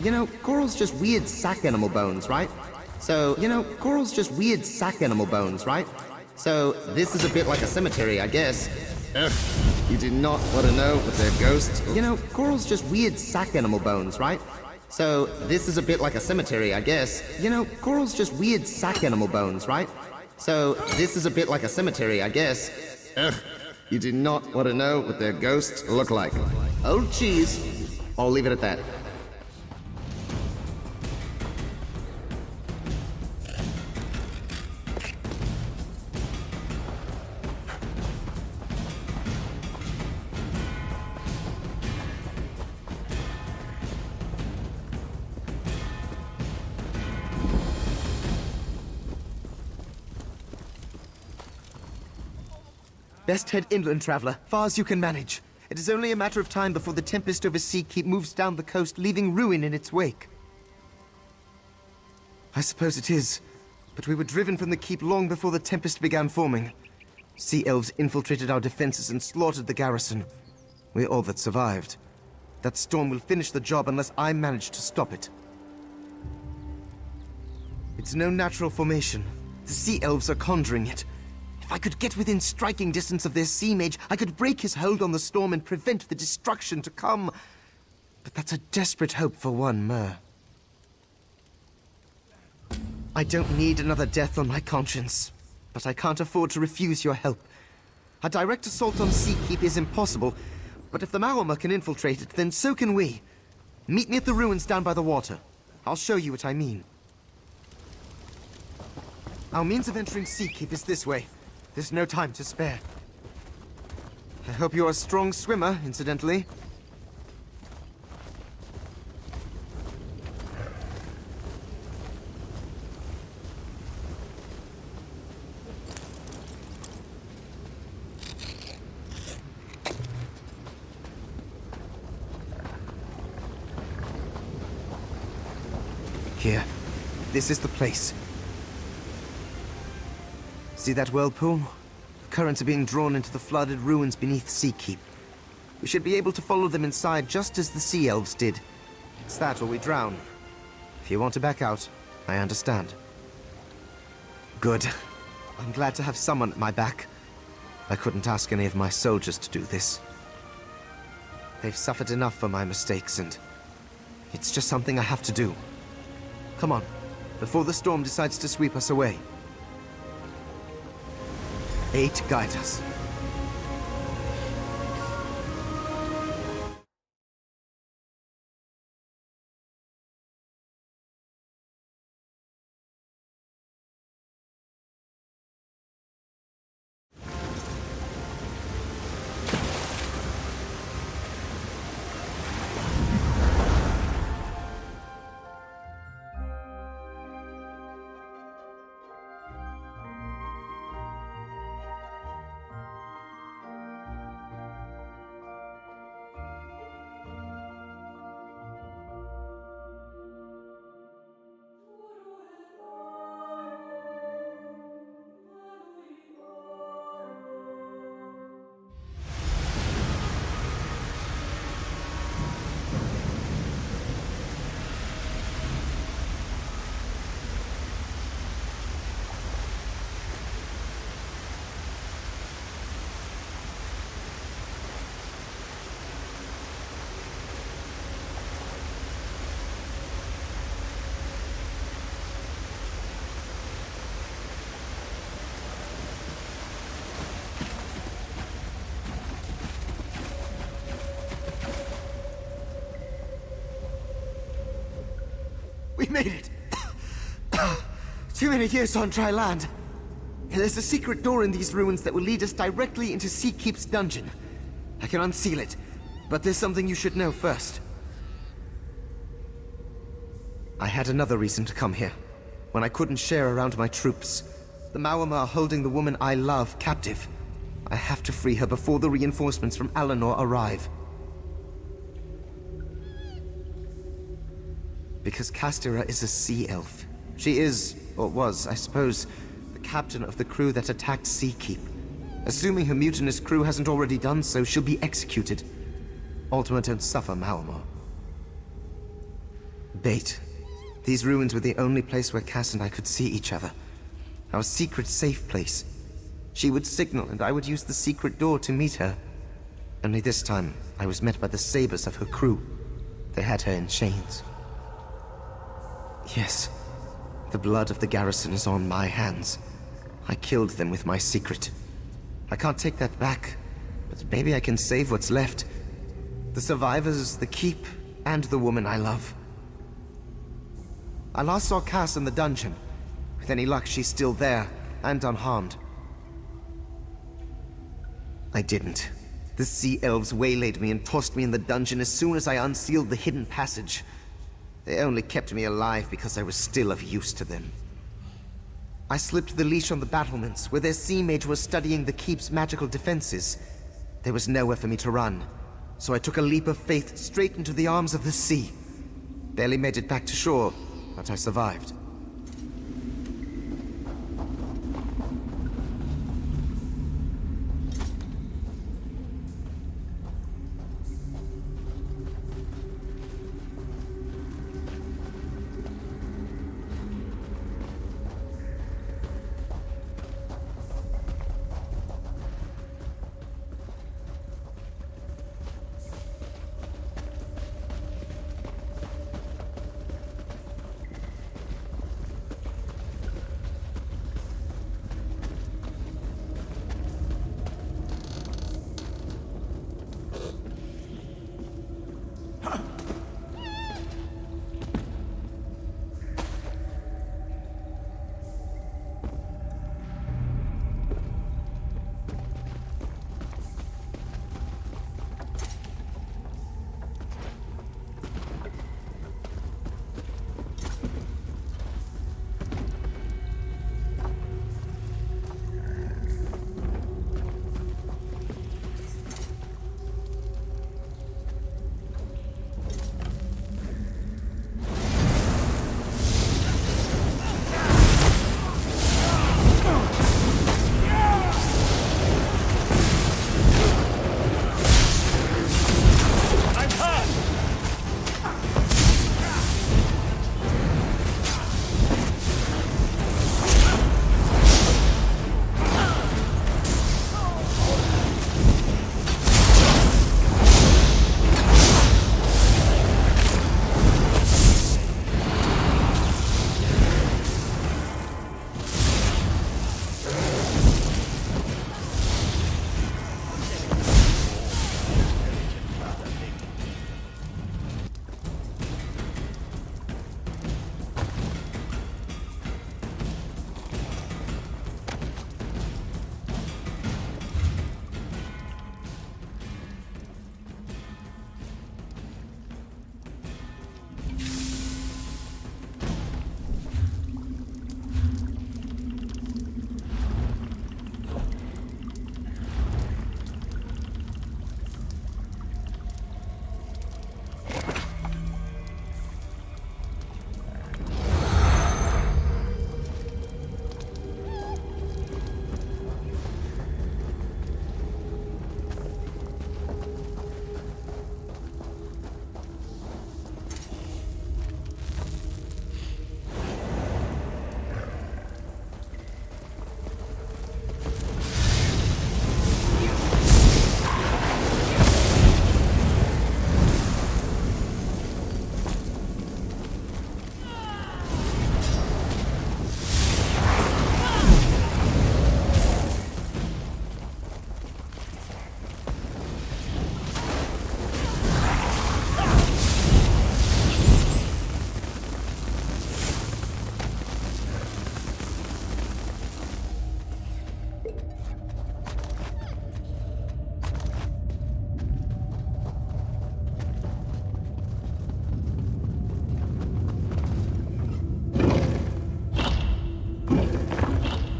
You know, coral's just weird sac animal bones, right? So, coral's just weird sac animal bones, right? So, this is a bit like a cemetery, I guess. Ugh, you do not want to know what they're ghosts. You know, coral's just weird sac animal bones, right? So, this is a bit like a cemetery, I guess. You know, coral's just weird sac animal bones, right? So, this is a bit like a cemetery, I guess. Ugh, you do not want to know what their ghosts look like. Oh, geez. I'll leave it at that. Best head inland, traveler, far as you can manage. It is only a matter of time before the tempest over Sea Keep moves down the coast, leaving ruin in its wake. I suppose it is, but we were driven from the keep long before the tempest began forming. Sea elves infiltrated our defenses and slaughtered the garrison. We're all that survived. That storm will finish the job unless I manage to stop it. It's no natural formation. The sea elves are conjuring it. If I could get within striking distance of their sea mage, I could break his hold on the storm and prevent the destruction to come. But that's a desperate hope for one mer. I don't need another death on my conscience, but I can't afford to refuse your help. A direct assault on Sea Keep is impossible, but if the Maormer can infiltrate it, then so can we. Meet me at the ruins down by the water. I'll show you what I mean. Our means of entering Sea Keep is this way. There's no time to spare. I hope you're a strong swimmer, incidentally. Here. This is the place. See that whirlpool? The currents are being drawn into the flooded ruins beneath Sea Keep. We should be able to follow them inside just as the sea elves did. It's that or we drown. If you want to back out, I understand. Good. I'm glad to have someone at my back. I couldn't ask any of my soldiers to do this. They've suffered enough for my mistakes, and it's just something I have to do. Come on, before the storm decides to sweep us away. 8 guide us. made it! Too many years on dry land. There's a secret door in these ruins that will lead us directly into Sea Keep's dungeon. I can unseal it, but there's something you should know first. I had another reason to come here, when I couldn't share around my troops. The Mawama are holding the woman I love captive. I have to free her before the reinforcements from Alinor arrive. Because Castira is a sea elf. She is, or was, I suppose, the captain of the crew that attacked Sea Keep. Assuming her mutinous crew hasn't already done so, she'll be executed. Ultima don't suffer Mawama. Bait. These ruins were the only place where Cass and I could see each other. Our secret safe place. She would signal and I would use the secret door to meet her. Only this time, I was met by the sabers of her crew. They had her in chains. Yes, the blood of the garrison is on my hands. I killed them with my secret. I can't take that back, but maybe I can save what's left. The survivors, the keep, and the woman I love. I last saw Cass in the dungeon. With any luck, she's still there, and unharmed. I didn't. The sea elves waylaid me and tossed me in the dungeon as soon as I unsealed the hidden passage. They only kept me alive because I was still of use to them. I slipped the leash on the battlements, where their sea mage was studying the keep's magical defenses. There was nowhere for me to run, so I took a leap of faith straight into the arms of the sea. Barely made it back to shore, but I survived.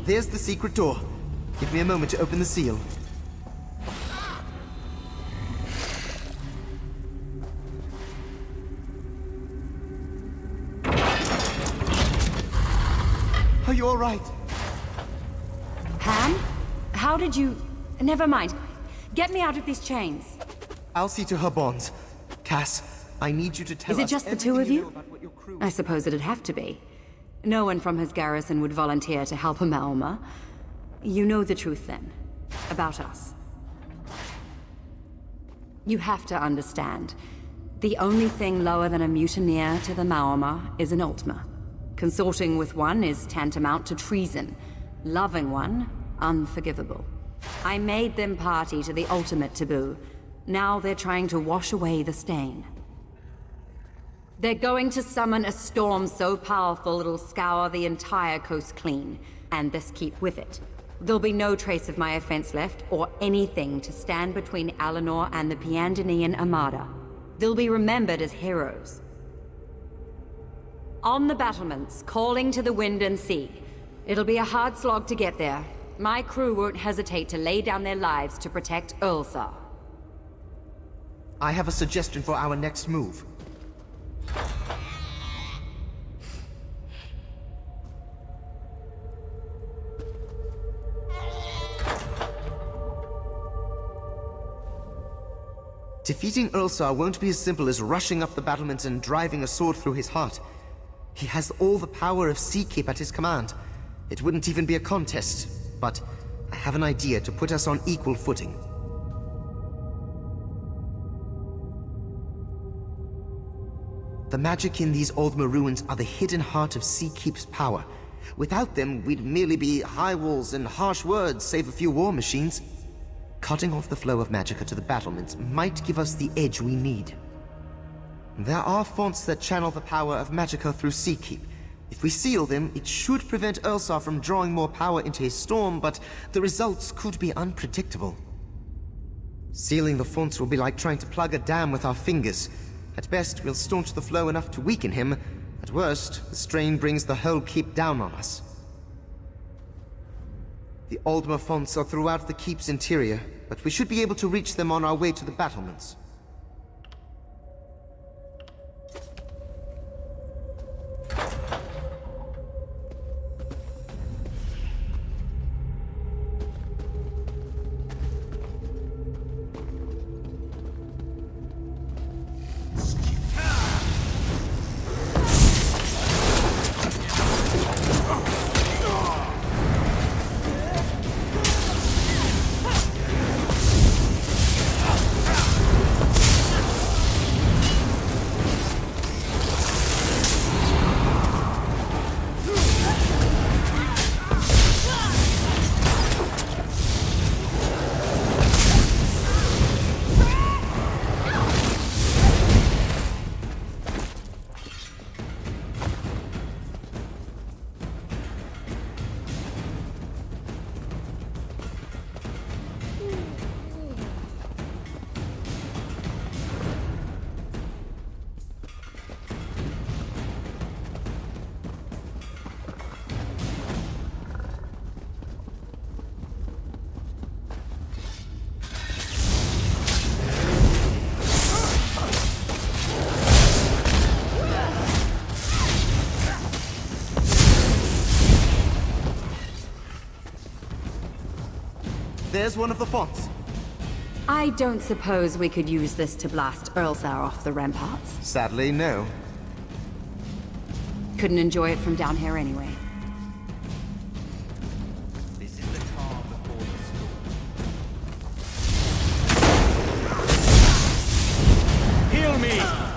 There's the secret door. Give me a moment to open the seal. Are you all right? Ham? How did you... Never mind. Get me out of these chains. I'll see to her bonds. Cass, I need you to tell us Is it just the two of everything you? know about what your crew... I suppose it'd have to be. No one from his garrison would volunteer to help a Malma. You know the truth then. About us. You have to understand. The only thing lower than a mutineer to the Maorma is an Ultima. Consorting with one is tantamount to treason. Loving one, unforgivable. I made them party to the ultimate taboo. Now they're trying to wash away the stain. They're going to summon a storm so powerful it'll scour the entire coast clean, and this keep with it. There'll be no trace of my offense left, or anything to stand between Alinor and the Piandinian Armada. They'll be remembered as heroes. On the battlements, calling to the wind and sea. It'll be a hard slog to get there. My crew won't hesitate to lay down their lives to protect Ulsar. I have a suggestion for our next move. Defeating Ulsar won't be as simple as rushing up the battlements and driving a sword through his heart. He has all the power of Sea Keep at his command. It wouldn't even be a contest, but I have an idea to put us on equal footing. The magic in these Aldmer ruins are the hidden heart of Sea Keep's power. Without them, we'd merely be high walls and harsh words, save a few war machines. Cutting off the flow of magicka to the battlements might give us the edge we need. There are fonts that channel the power of magicka through Sea Keep. If we seal them, it should prevent Ulsar from drawing more power into his storm, but the results could be unpredictable. Sealing the fonts will be like trying to plug a dam with our fingers. At best, we'll staunch the flow enough to weaken him. At worst, the strain brings the whole keep down on us. The Aldmer fonts are throughout the keep's interior, but we should be able to reach them on our way to the battlements. There's one of the fonts. I don't suppose we could use this to blast Ulsar off the ramparts. Sadly, no. Couldn't enjoy it from down here anyway. This is the calm before the storm. Heal me!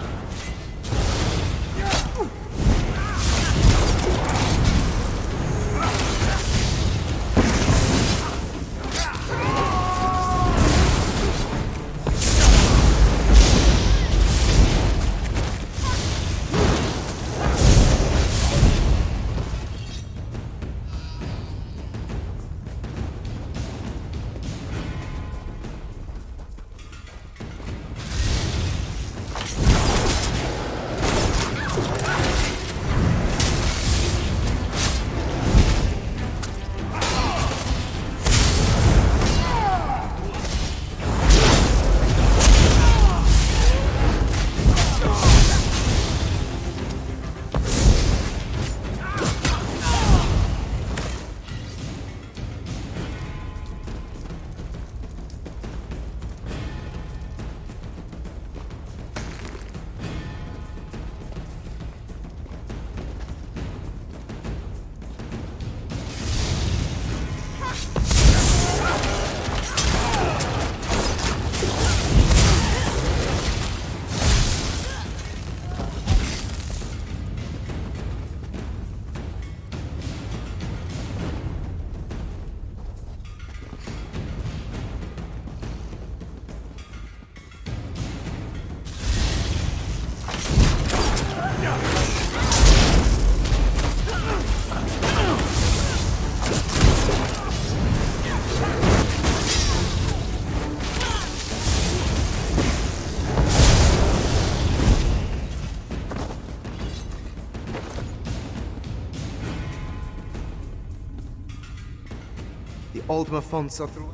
Ultima fonts are through.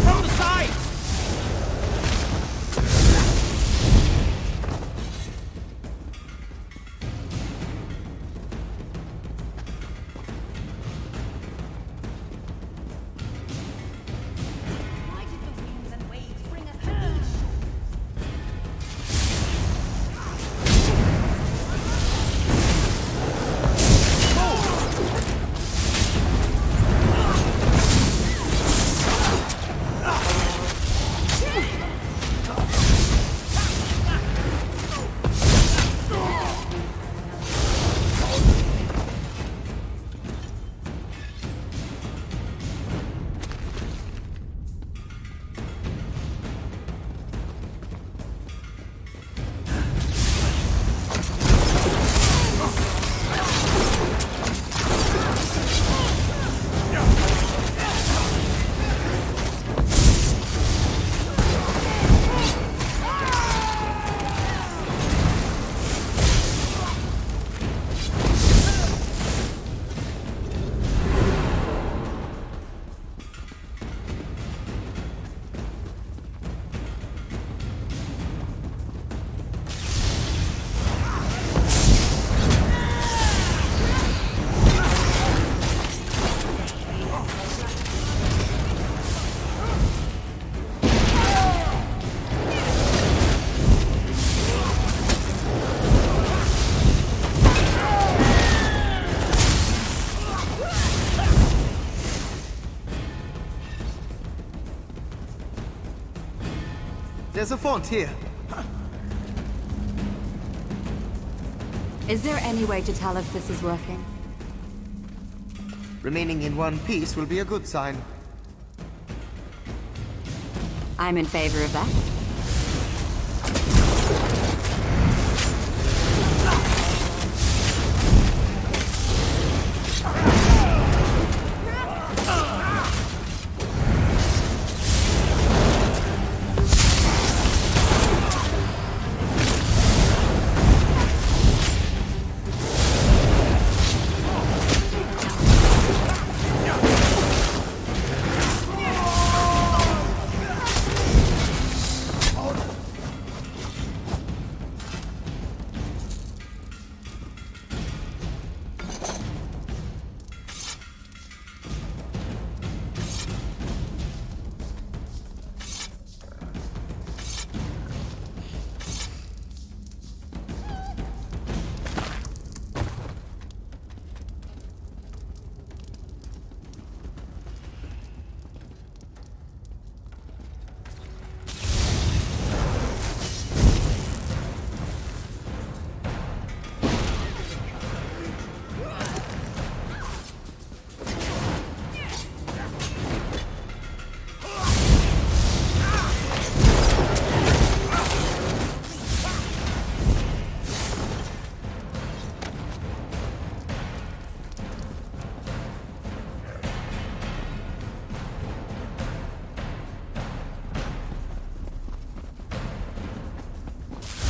From the side! Why did the winds and waves bring us to these shores? There's a font here. Is there any way to tell if this is working? Remaining in one piece will be a good sign. I'm in favor of that.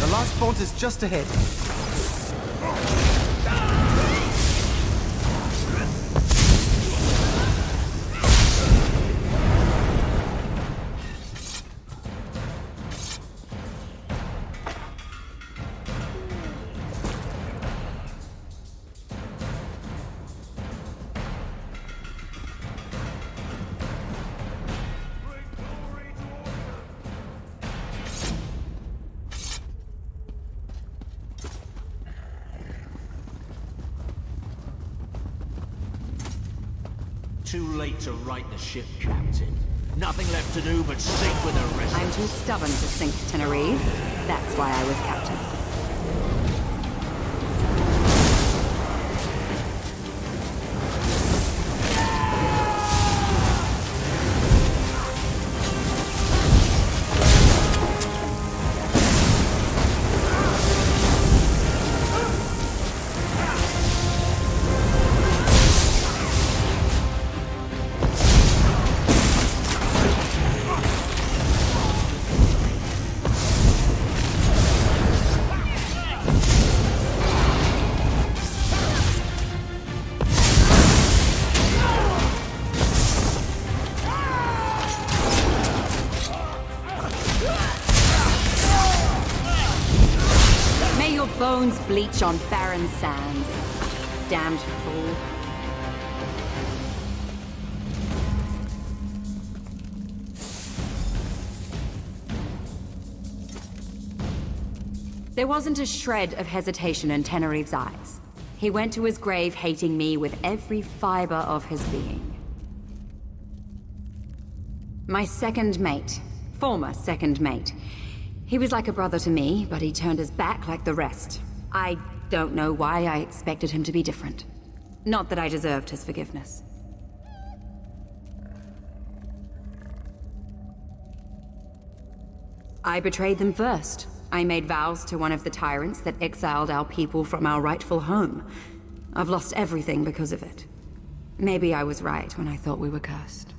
The last font is just ahead. Too late to right the ship, Captain. Nothing left to do but sink with the rest. I'm too stubborn to sink, Tenerife. That's why I was captain. Wounds bleach on barren sands. Damned fool. There wasn't a shred of hesitation in Tenerife's eyes. He went to his grave hating me with every fiber of his being. My second mate. Former second mate. He was like a brother to me, but he turned his back like the rest. I don't know why I expected him to be different. Not that I deserved his forgiveness. I betrayed them first. I made vows to one of the tyrants that exiled our people from our rightful home. I've lost everything because of it. Maybe I was right when I thought we were cursed.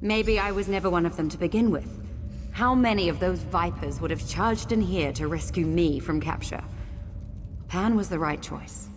Maybe I was never one of them to begin with. How many of those vipers would have charged in here to rescue me from capture? Pan was the right choice.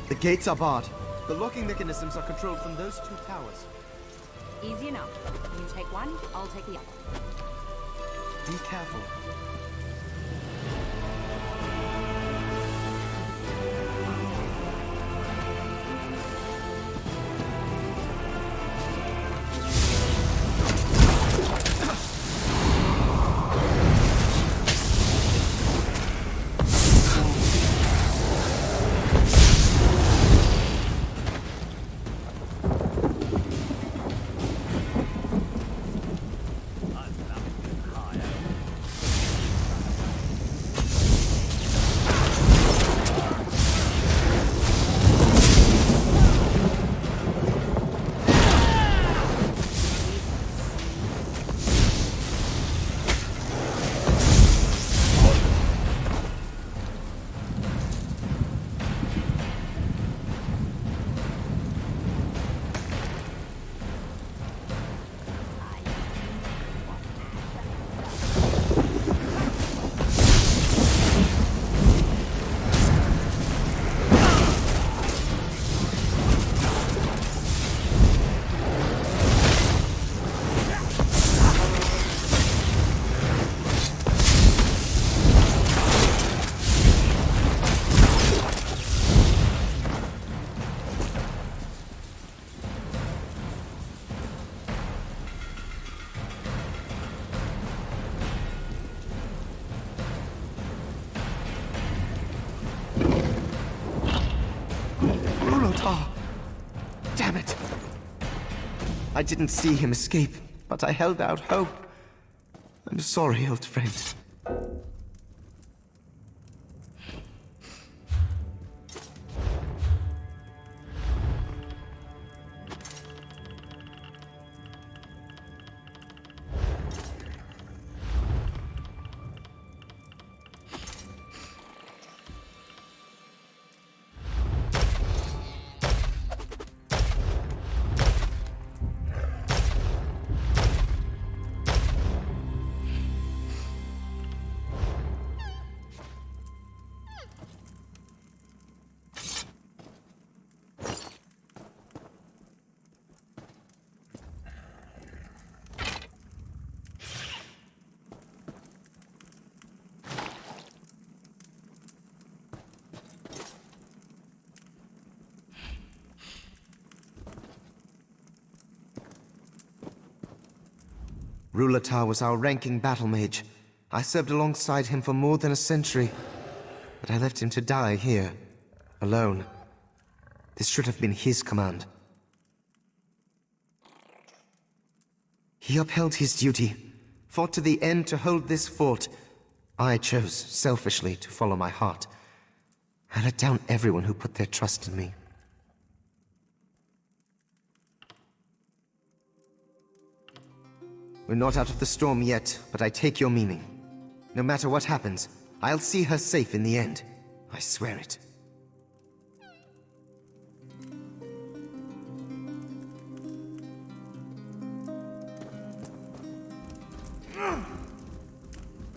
The gates are barred. The locking mechanisms are controlled from those two towers. Easy enough. You take one, I'll take the other. Be careful. Damn it! I didn't see him escape, but I held out hope. I'm sorry, old friend. Rulatar was our ranking battle mage. I served alongside him for more than a century, but I left him to die here. alone. This should have been his command. He upheld his duty, fought to the end to hold this fort. I chose, selfishly, to follow my heart. I let down everyone who put their trust in me. We're not out of the storm yet, but I take your meaning. No matter what happens, I'll see her safe in the end. I swear it.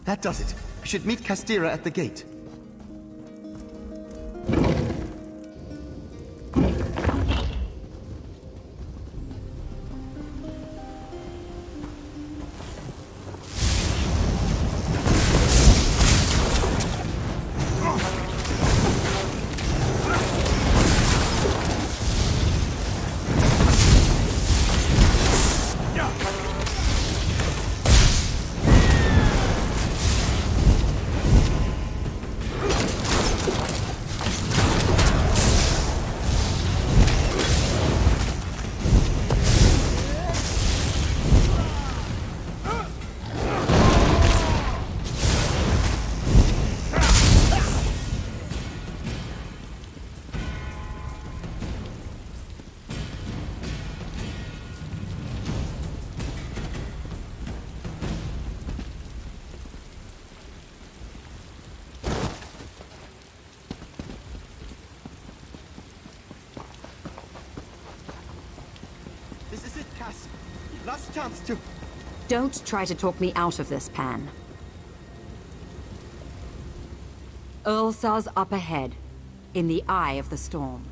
That does it. We should meet Castira at the gate. This is it, Cass. Last chance to... Don't try to talk me out of this, Pan. Ulsar's up ahead, in the eye of the storm.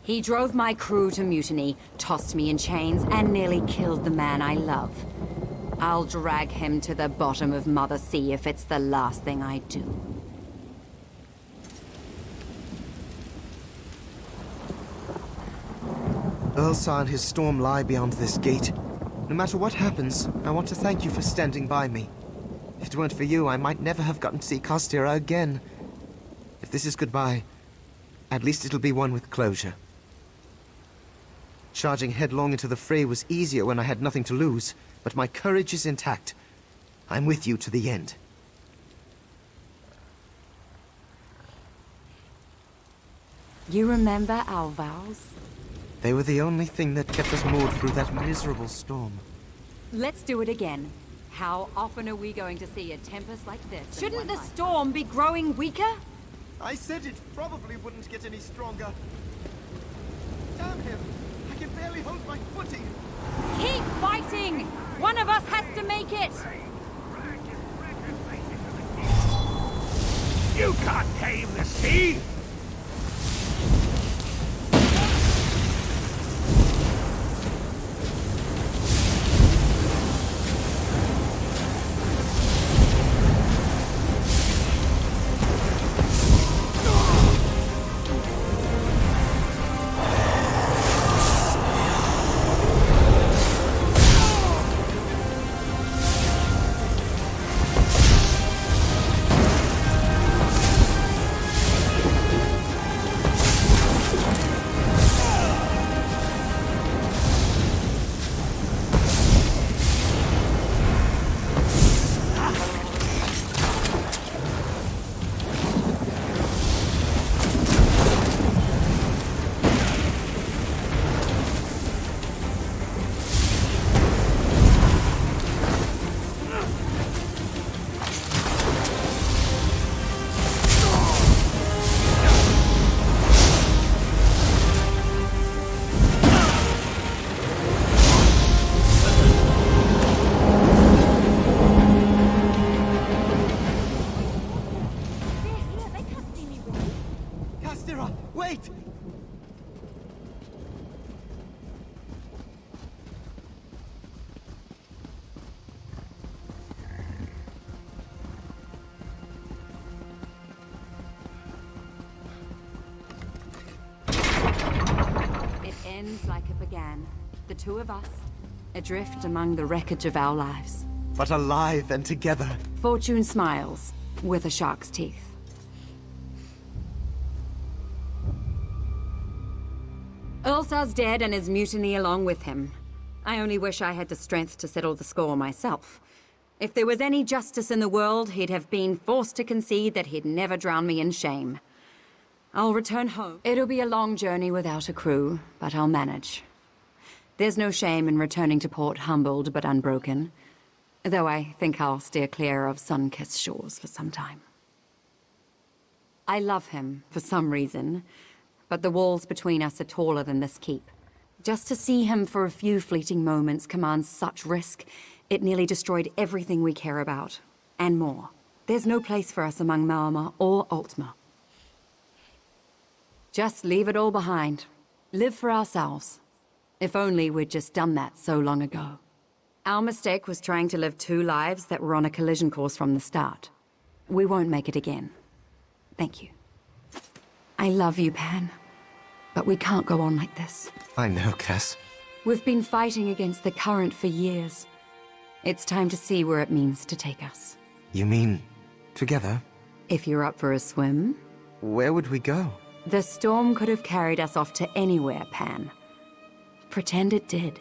He drove my crew to mutiny, tossed me in chains, and nearly killed the man I love. I'll drag him to the bottom of Mother Sea if it's the last thing I do. Ulsar and his storm lie beyond this gate. No matter what happens, I want to thank you for standing by me. If it weren't for you, I might never have gotten to see Castira again. If this is goodbye, at least it'll be one with closure. Charging headlong into the fray was easier when I had nothing to lose, but my courage is intact. I'm with you to the end. You remember our vows? They were the only thing that kept us moored through that miserable storm. Let's do it again. How often are we going to see a tempest like this? Shouldn't the storm be growing weaker? I said it probably wouldn't get any stronger. Damn him! I can barely hold my footing! Keep fighting! One of us has to make it! You can't tame the sea! Wait! It ends like it began. The two of us, adrift among the wreckage of our lives. But alive and together. Fortune smiles, with a shark's teeth. Ulsar's dead and his mutiny along with him. I only wish I had the strength to settle the score myself. If there was any justice in the world, he'd have been forced to concede that he'd never drown me in shame. I'll return home. It'll be a long journey without a crew, but I'll manage. There's no shame in returning to port humbled but unbroken, though I think I'll steer clear of sun-kissed shores for some time. I love him, for some reason, but the walls between us are taller than this keep. Just to see him for a few fleeting moments commands such risk, it nearly destroyed everything we care about, and more. There's no place for us among Maormer or Ultima. Just leave it all behind. Live for ourselves. If only we'd just done that so long ago. Our mistake was trying to live two lives that were on a collision course from the start. We won't make it again. Thank you. I love you, Pan. But we can't go on like this. I know, Cass. We've been fighting against the current for years. It's time to see where it means to take us. You mean together? If you're up for a swim, Where would we go? the storm could have carried us off to anywhere, Pan. Pretend it did.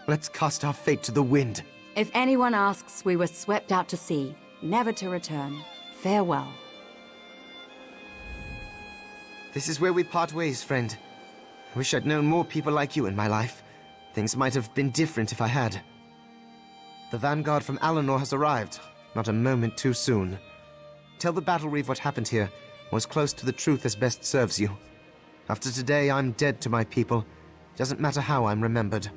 Let's cast our fate to the wind. If anyone asks, we were swept out to sea, never to return. Farewell. This is where we part ways, friend. I wish I'd known more people like you in my life. Things might have been different if I had. The vanguard from Alinor has arrived, not a moment too soon. Tell the Battle Reeve what happened here, or as close to the truth as best serves you. After today, I'm dead to my people. Doesn't matter how I'm remembered.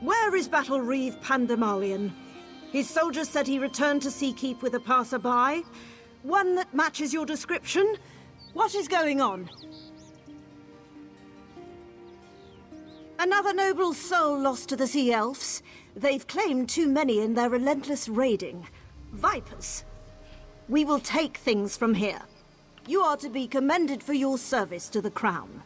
Where is Battle Reeve Pandemalion? His soldiers said he returned to Seakeep with a passerby. One that matches your description? What is going on? Another noble soul lost to the Sea Elves. They've claimed too many in their relentless raiding. Vipers. We will take things from here. You are to be commended for your service to the Crown.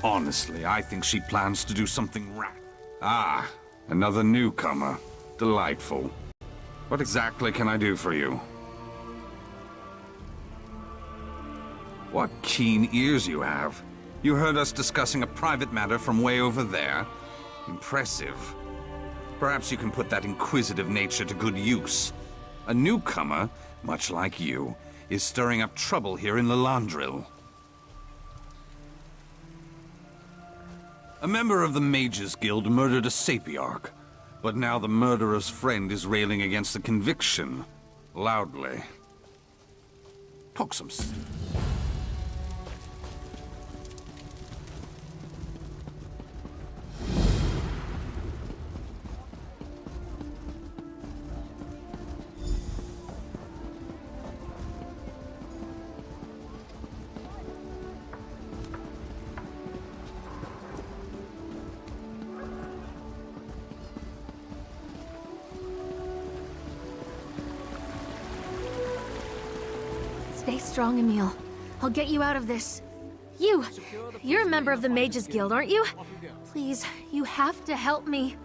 Honestly, I think she plans to do something Ah, another newcomer. Delightful. What exactly can I do for you? What keen ears you have. You heard us discussing a private matter from way over there. Impressive. Perhaps you can put that inquisitive nature to good use. A newcomer, much like you, is stirring up trouble here in Lilandril. A member of the Mages Guild murdered a Sapiarch, but now the murderer's friend is railing against the conviction, loudly. Talk some Stay strong, Emil. I'll get you out of this. You're a member of the Mages Guild, aren't you? Please, you have to help me.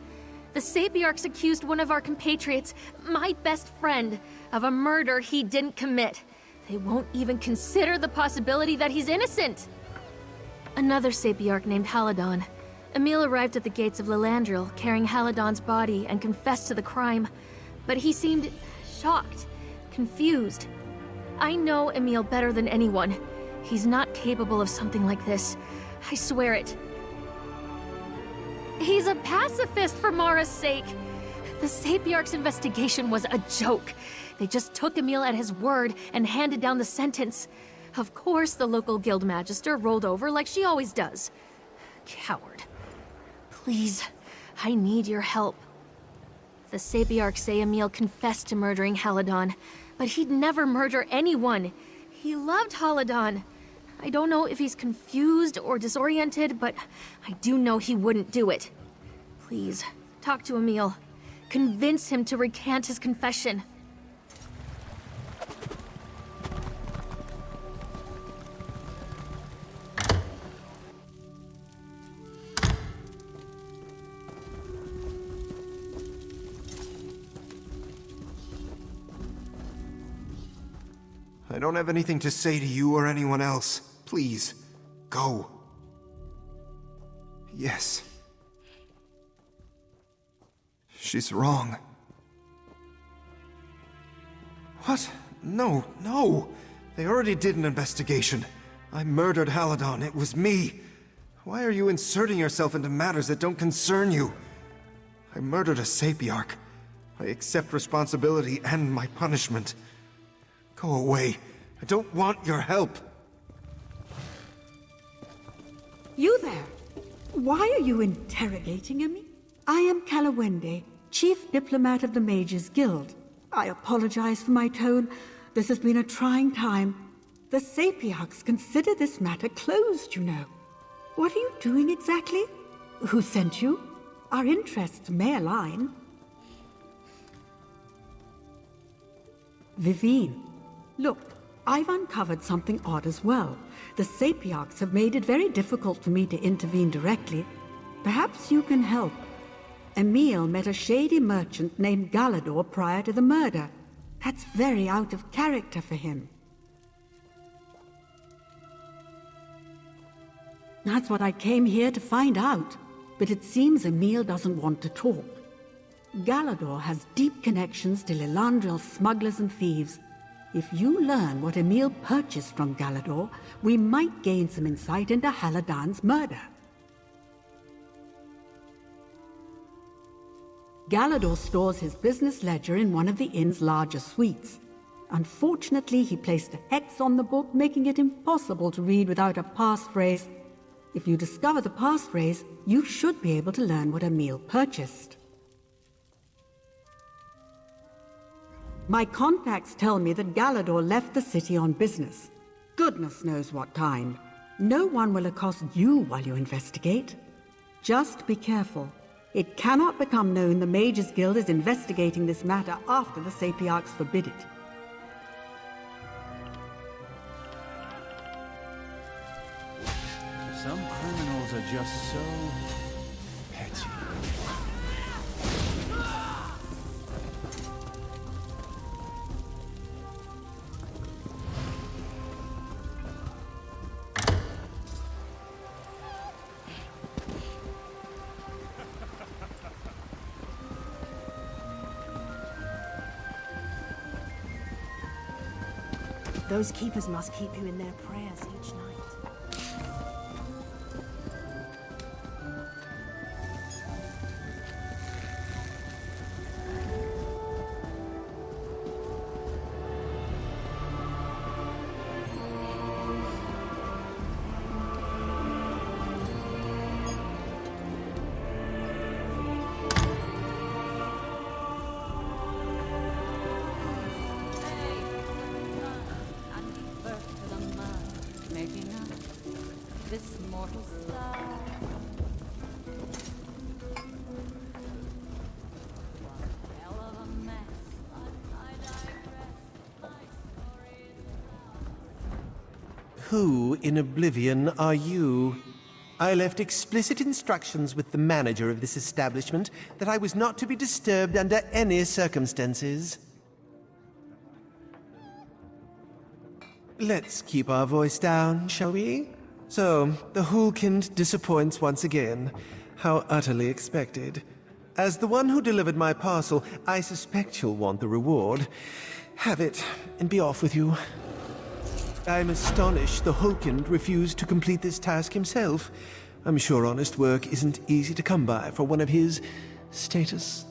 The Sapiarchs accused one of our compatriots, my best friend, of a murder he didn't commit. They won't even consider the possibility that he's innocent. Another Sapiarch named Haladon. Emil arrived at the gates of Lilandril, carrying Haladon's body, and confessed to the crime. But he seemed shocked, confused. I know Emil better than anyone. He's not capable of something like this. I swear it. He's a pacifist for Mara's sake. The Sapiarch's investigation was a joke. They just took Emil at his word and handed down the sentence. Of course, the local guild magister rolled over like she always does. Coward. Please, I need your help. The Sapiarchs say Emil confessed to murdering Haladon, but he'd never murder anyone. He loved Haladon. I don't know if he's confused or disoriented, but I do know he wouldn't do it. Please, talk to Emil. Convince him to recant his confession. I don't have anything to say to you or anyone else. Please, go. Yes. She's wrong. What? No, no! They already did an investigation. I murdered Haladon. It was me. Why are you inserting yourself into matters that don't concern you? I murdered a Sapiarch. I accept responsibility and my punishment. Go away. I don't want your help. You there? Why are you interrogating me? I am Kalawende, Chief Diplomat of the Mages Guild. I apologize for my tone. This has been a trying time. The Sapiarchs consider this matter closed, you know. What are you doing exactly? Who sent you? Our interests may align. Vivine. Look, I've uncovered something odd as well. The Sapiarchs have made it very difficult for me to intervene directly. Perhaps you can help. Emil met a shady merchant named Galador prior to the murder. That's very out of character for him. That's what I came here to find out. But it seems Emil doesn't want to talk. Galador has deep connections to Lilandril's smugglers and thieves. If you learn what Emil purchased from Galador, we might gain some insight into Haladon's murder. Galador stores his business ledger in one of the inn's larger suites. Unfortunately, he placed a hex on the book, making it impossible to read without a passphrase. If you discover the passphrase, you should be able to learn what Emil purchased. My contacts tell me that Galador left the city on business. Goodness knows what time. No one will accost you while you investigate. Just be careful. It cannot become known the Mages Guild is investigating this matter after the Sapiarchs forbid it. Some criminals are just so petty. Those keepers must keep you in their prayers each night. This mortal star. Hell of a mess, but I digress. My story is Who in oblivion are you? I left explicit instructions with the manager of this establishment that I was not to be disturbed under any circumstances. Let's keep our voice down, shall we? So, the Hulkind disappoints once again. How utterly expected. As the one who delivered my parcel, I suspect you'll want the reward. Have it, and be off with you. I'm astonished the Hulkind refused to complete this task himself. I'm sure honest work isn't easy to come by for one of his status.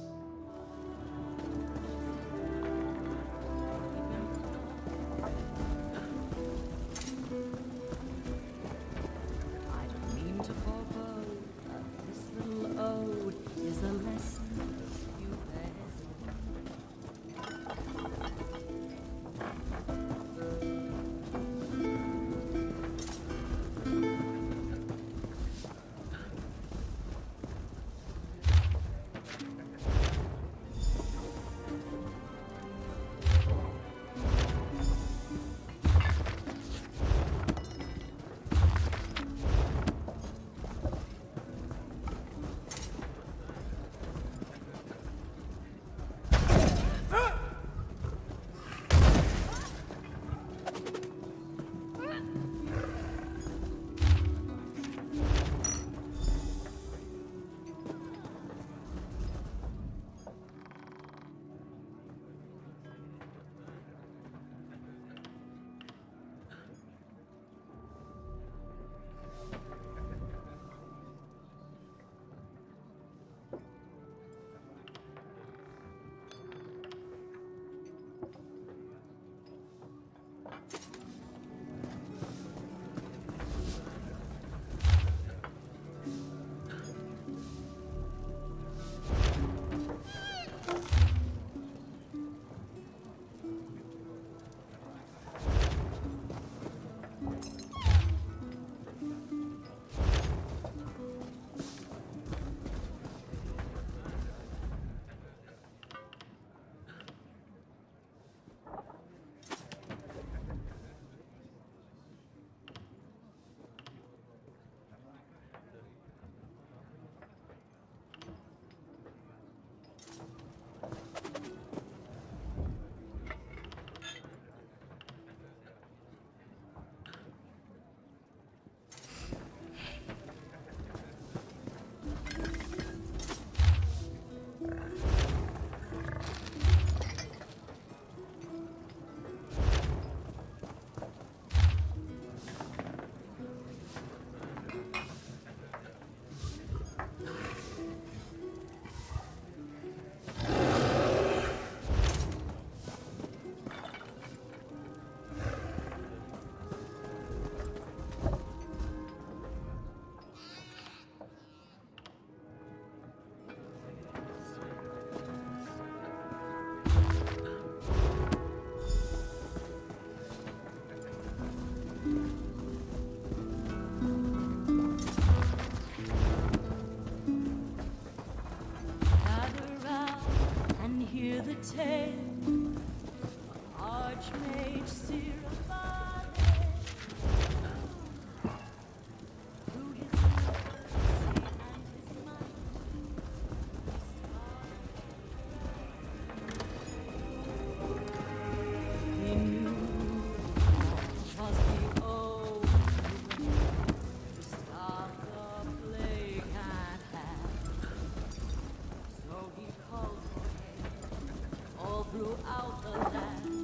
out the land.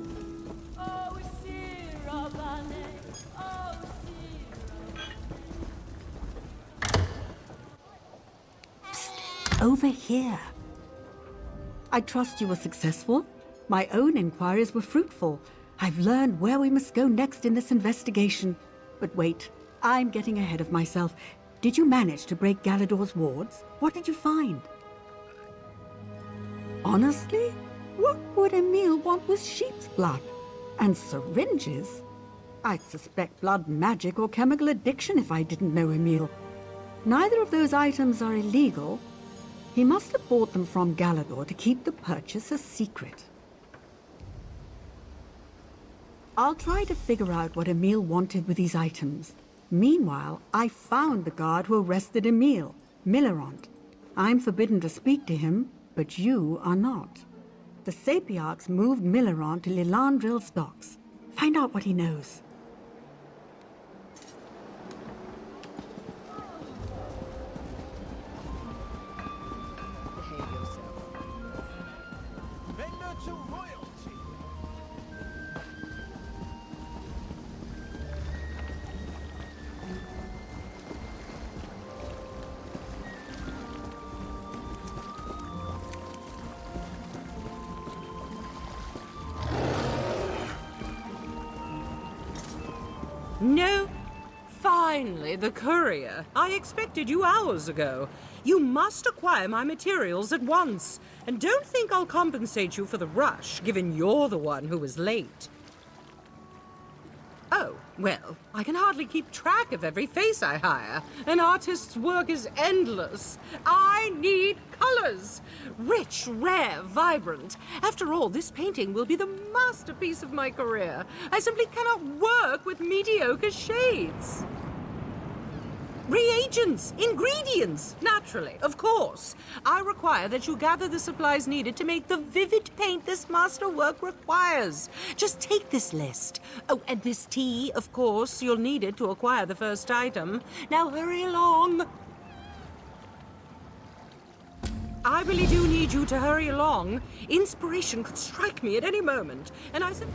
Oh, Sirabane, oh, Sirabane. Over here. I trust you were successful. My own inquiries were fruitful. I've learned where we must go next in this investigation. But wait, I'm getting ahead of myself. Did you manage to break Galador's wards? What did you find? Honestly, what would Emil want with sheep's blood? And syringes? I'd suspect blood magic or chemical addiction if I didn't know Emil. Neither of those items are illegal. He must have bought them from Galador to keep the purchase a secret. I'll try to figure out what Emil wanted with these items. Meanwhile, I found the guard who arrested Emil, Millerant. I'm forbidden to speak to him, but you are not. The Sapiarchs moved Millerant to Lilandril's docks. Find out what he knows. Vendor to royalty. No. Finally, the courier. I expected you hours ago. You must acquire my materials at once. And don't think I'll compensate you for the rush, given you're the one who was late. Oh, well, I can hardly keep track of every face I hire. An artist's work is endless. I need colors. Rich, rare, vibrant. After all, this painting will be the masterpiece of my career. I simply cannot work with mediocre shades. Reagents, ingredients, naturally, of course. I require that you gather the supplies needed to make the vivid paint this masterwork requires. Just take this list. Oh, and this tea, of course, you'll need it to acquire the first item. Now hurry along. I really do need you to hurry along. Inspiration could strike me at any moment, and I said...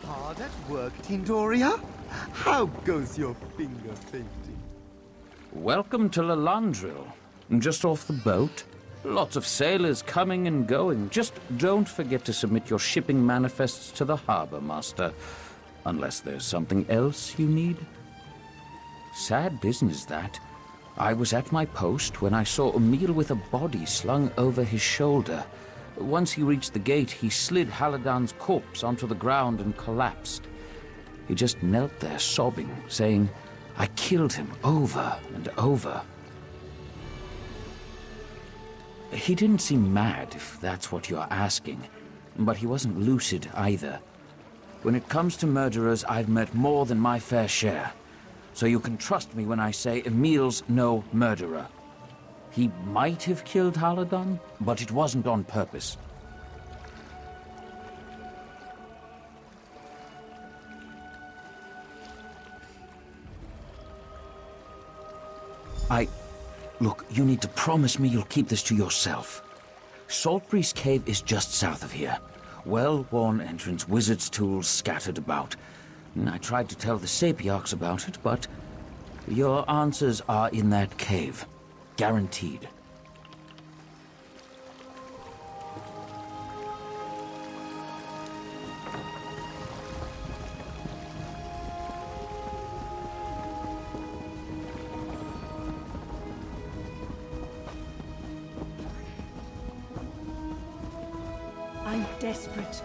Hard at work, Tindoria? How goes your finger painting? Welcome to Lilandril. Just off the boat. Lots of sailors coming and going. Just don't forget to submit your shipping manifests to the harbor master. Unless there's something else you need. Sad business, that. I was at my post when I saw Emil with a body slung over his shoulder. Once he reached the gate, he slid Haladan's corpse onto the ground and collapsed. He just knelt there sobbing, saying, "I killed him over and over." He didn't seem mad, if that's what you're asking, but he wasn't lucid either. When it comes to murderers, I've met more than my fair share. So you can trust me when I say Emil's no murderer. He might have killed Haladan, but it wasn't on purpose. Look, you need to promise me you'll keep this to yourself. Saltbreeze Cave is just south of here. Well-worn entrance, wizard's tools scattered about. I tried to tell the Sapiarchs about it, but your answers are in that cave. Guaranteed. I'm desperate.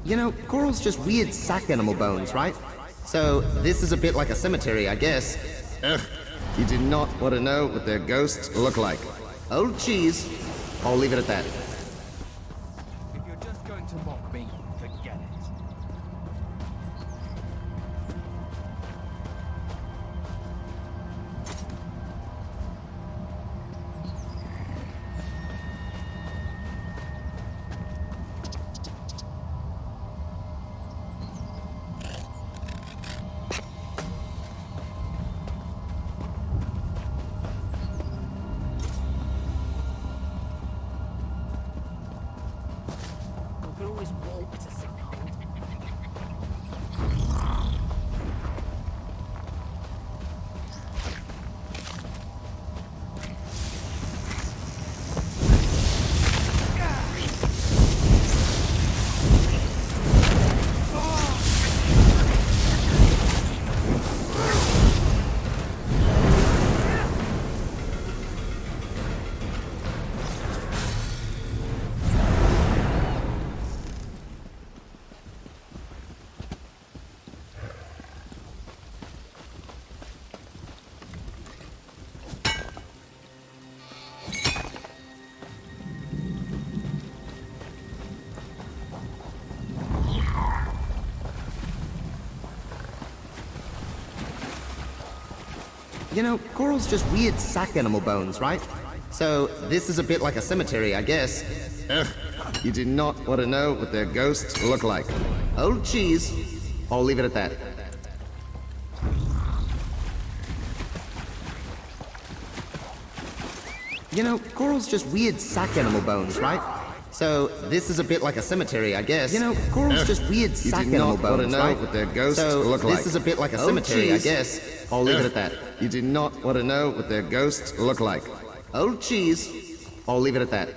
You know, coral's just weird sack animal bones, right? So this is a bit like a cemetery, I guess. Ugh, you do not want to know what their ghosts look like. Old cheese. I'll leave it at that. If you're just going to mock me, forget it. You can always walk to Singhold. You know, coral's just weird sack animal bones, right? So this is a bit like a cemetery, I guess. Ugh, you do not want to know what their ghosts look like. Old cheese. I'll leave it at that. You know, coral's just weird sack animal bones, right? So this is a bit like a cemetery, I guess. You know, coral's just weird sack animal bones, right? What their ghosts look like. This is a bit like a cemetery, I guess. I'll leave it at that. You do not want to know what their ghosts look like. Old cheese. I'll leave it at that.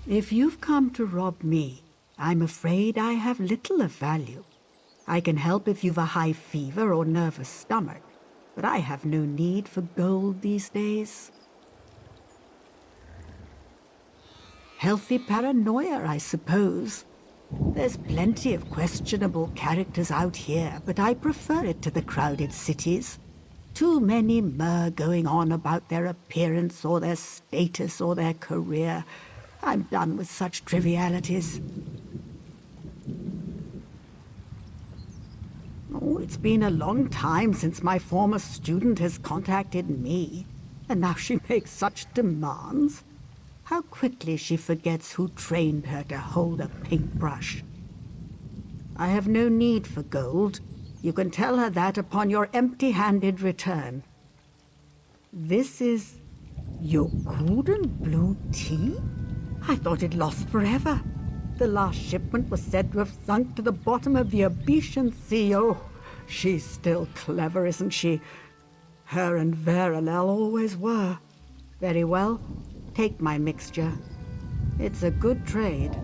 If you've come to rob me, I'm afraid I have little of value. I can help if you've a high fever or nervous stomach, but I have no need for gold these days. Healthy paranoia, I suppose. There's plenty of questionable characters out here, but I prefer it to the crowded cities. Too many going on about their appearance or their status or their career. I'm done with such trivialities. Oh, it's been a long time since my former student has contacted me, and now she makes such demands. How quickly she forgets who trained her to hold a paintbrush. I have no need for gold. You can tell her that upon your empty-handed return. This is your golden blue tea? I thought it lost forever. The last shipment was said to have sunk to the bottom of the Abetian Sea. Oh, she's still clever, isn't she? Her and Verilel always were. Very well, take my mixture. It's a good trade.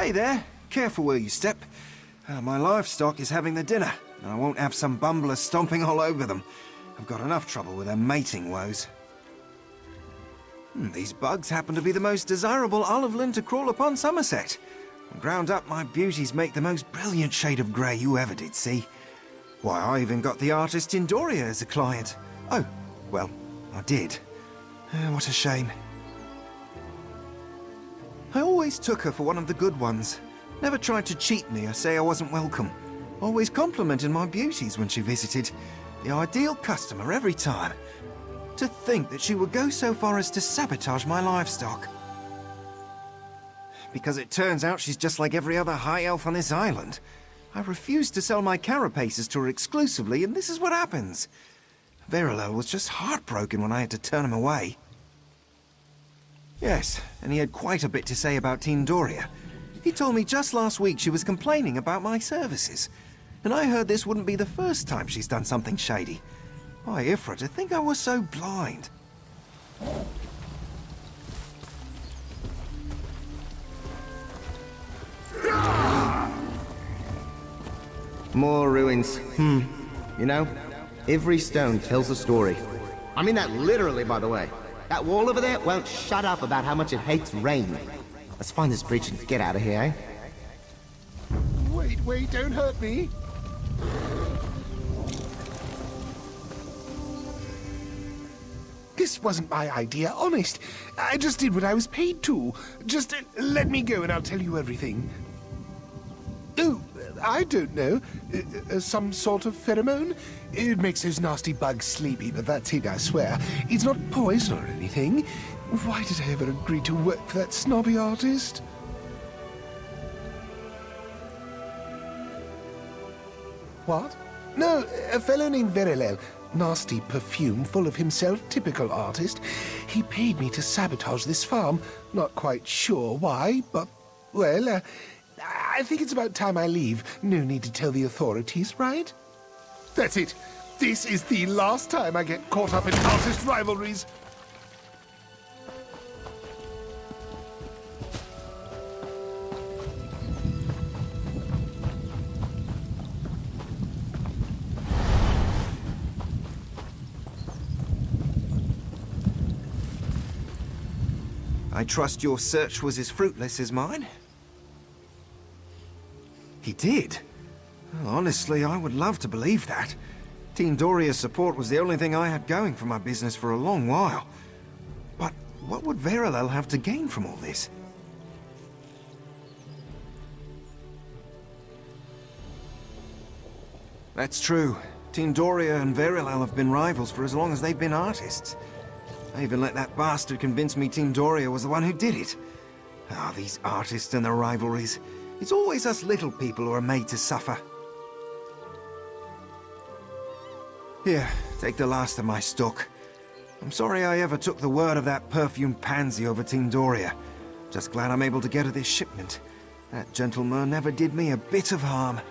Hey there, careful where you step. My livestock is having their dinner, and I won't have some bumbler stomping all over them. I've got enough trouble with their mating woes. These bugs happen to be the most desirable olive lint to crawl upon Summerset. Ground up, my beauties make the most brilliant shade of grey you ever did see. Why, I even got the artist Tindoria as a client. Oh, well, I did. What a shame. I always took her for one of the good ones. Never tried to cheat me or say I wasn't welcome. Always complimented my beauties when she visited. The ideal customer every time. To think that she would go so far as to sabotage my livestock. Because it turns out she's just like every other high elf on this island. I refused to sell my carapaces to her exclusively, and this is what happens. Verilel was just heartbroken when I had to turn him away. Yes, and he had quite a bit to say about Tindoria. He told me just last week she was complaining about my services. And I heard this wouldn't be the first time she's done something shady. Why, Ifra, to think I was so blind. More ruins. You know, every stone tells a story. I mean that literally, by the way. That wall over there won't shut up about how much it hates rain. Let's find this breach and get out of here, eh? Wait, don't hurt me. This wasn't my idea, honest. I just did what I was paid to. Just let me go and I'll tell you everything. Oh, I don't know. Some sort of pheromone? It makes those nasty bugs sleepy, but that's it, I swear. It's not poison or anything. Why did I ever agree to work for that snobby artist? What? No, a fellow named Verilel. Nasty perfume, full of himself, typical artist. He paid me to sabotage this farm. Not quite sure why, but, well, I think it's about time I leave. No need to tell the authorities, right? That's it. This is the last time I get caught up in artist rivalries. I trust your search was as fruitless as mine? He did? Well, honestly, I would love to believe that. Tindoria's support was the only thing I had going for my business for a long while. But what would Verilel have to gain from all this? That's true. Tindoria and Verilel have been rivals for as long as they've been artists. I even let that bastard convince me Tindoria was the one who did it. Ah, these artists and their rivalries. It's always us little people who are made to suffer. Here, take the last of my stock. I'm sorry I ever took the word of that perfumed pansy over Tindoria. Just glad I'm able to get her this shipment. That gentleman never did me a bit of harm.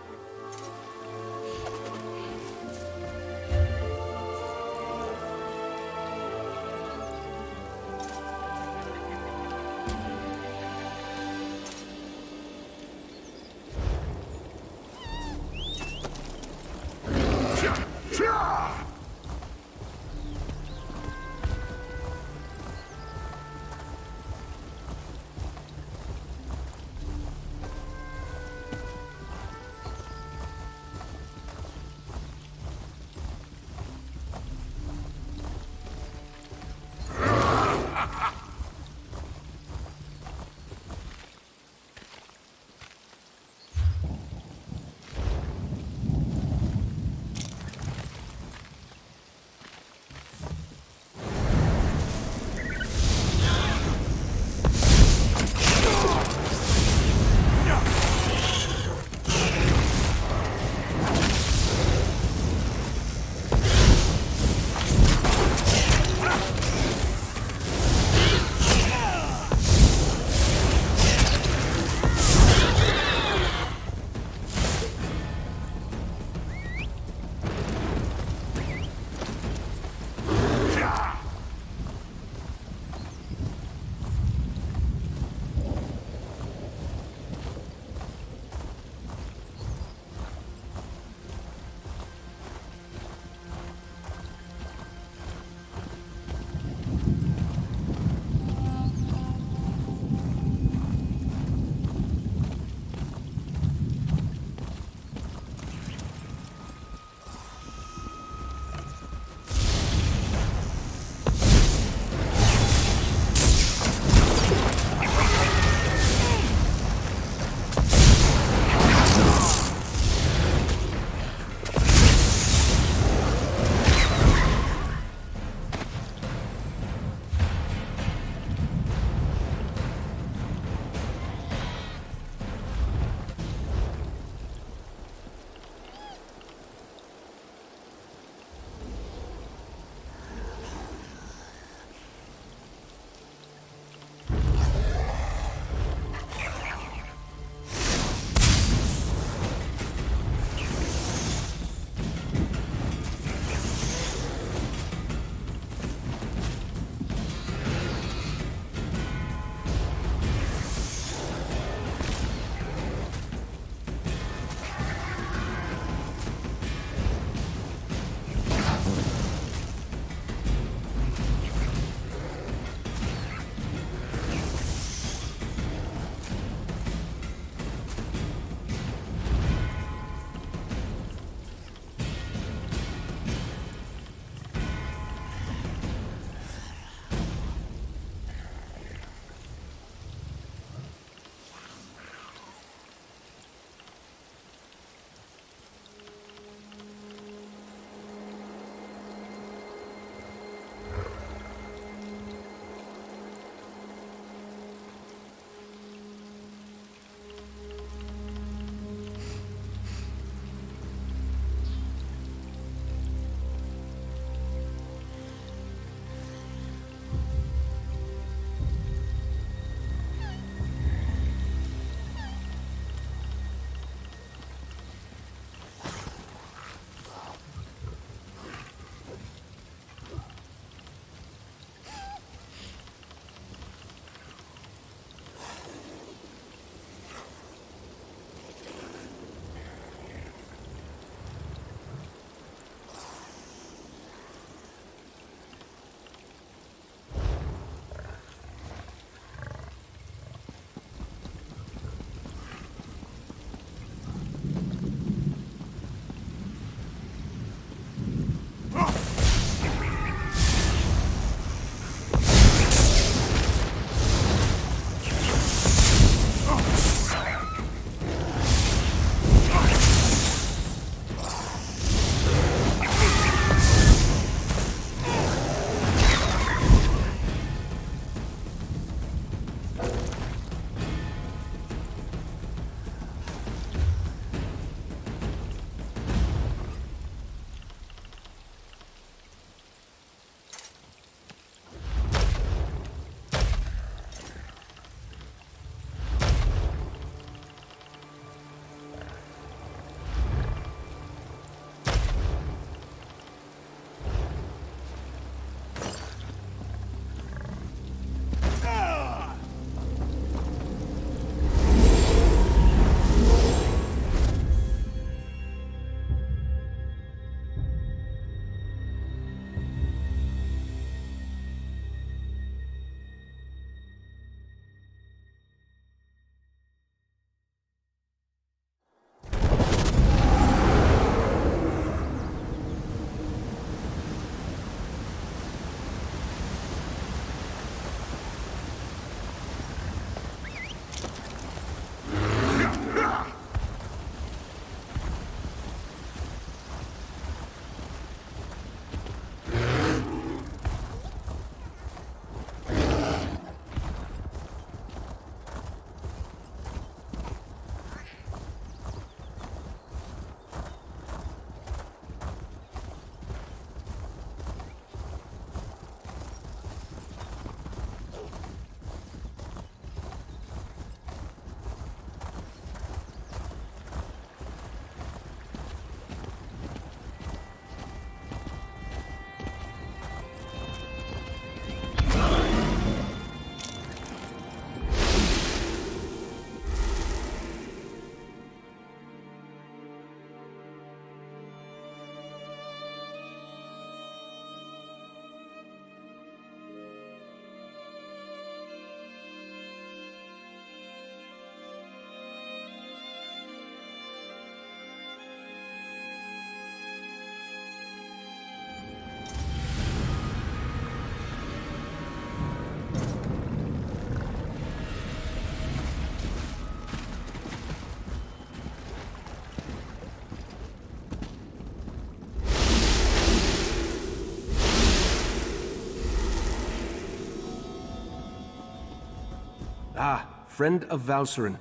friend of Valcerin.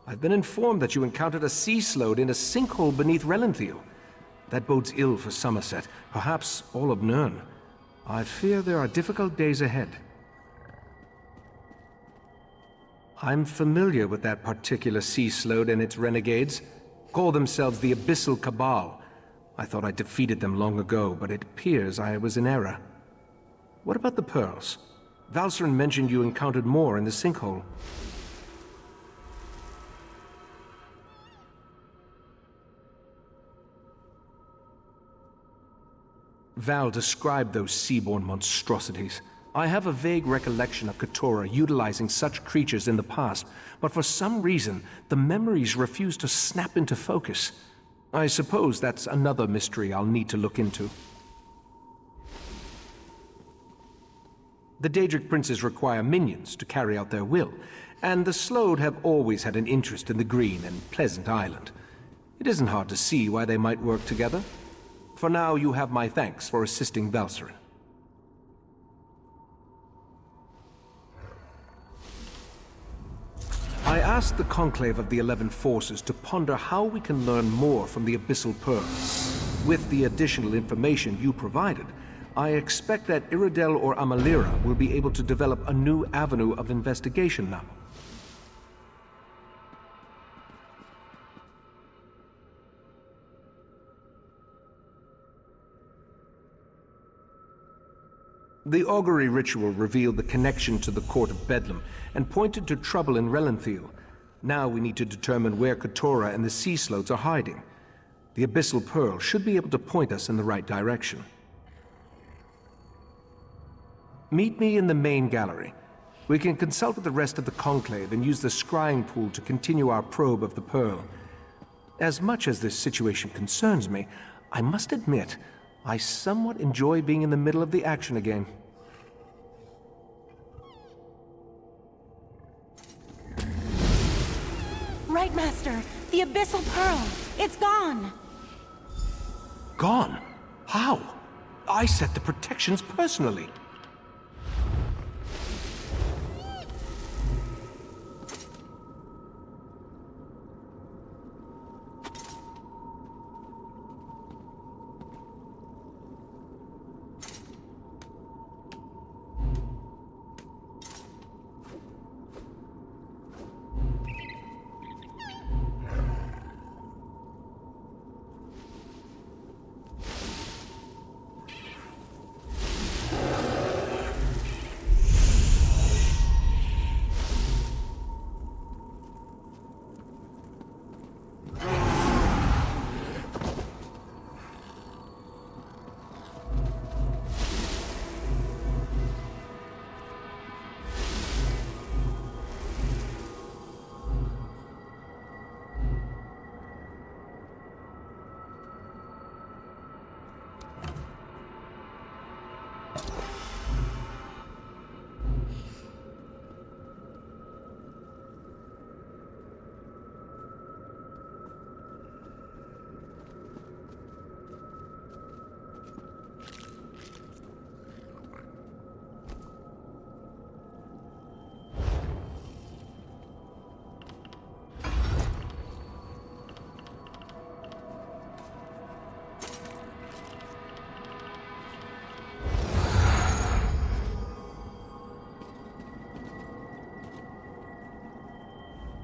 I've been informed that you encountered a sea slode in a sinkhole beneath Relenthiel. That bodes ill for Summerset, perhaps all of Nirn. I fear there are difficult days ahead. I'm familiar with that particular sea slode and its renegades. Call themselves the Abyssal Cabal. I thought I defeated them long ago, but it appears I was in error. What about the pearls? Valcerin mentioned you encountered more in the sinkhole. Val described those seaborne monstrosities. I have a vague recollection of Keturah utilizing such creatures in the past, but for some reason, the memories refuse to snap into focus. I suppose that's another mystery I'll need to look into. The Daedric princes require minions to carry out their will, and the Slode have always had an interest in the green and pleasant island. It isn't hard to see why they might work together. For now, you have my thanks for assisting Valcerin. I asked the Conclave of the 11 Forces to ponder how we can learn more from the Abyssal Pearl. With the additional information you provided, I expect that Iridel or Amalira will be able to develop a new avenue of investigation now. The augury ritual revealed the connection to the Court of Bedlam and pointed to trouble in Relenthiel. Now we need to determine where Keturah and the Sea Slodes are hiding. The Abyssal Pearl should be able to point us in the right direction. Meet me in the main gallery. We can consult with the rest of the Conclave and use the scrying pool to continue our probe of the Pearl. As much as this situation concerns me, I must admit, I somewhat enjoy being in the middle of the action again. Right, Master. The Abyssal Pearl. It's gone. Gone? How? I set the protections personally.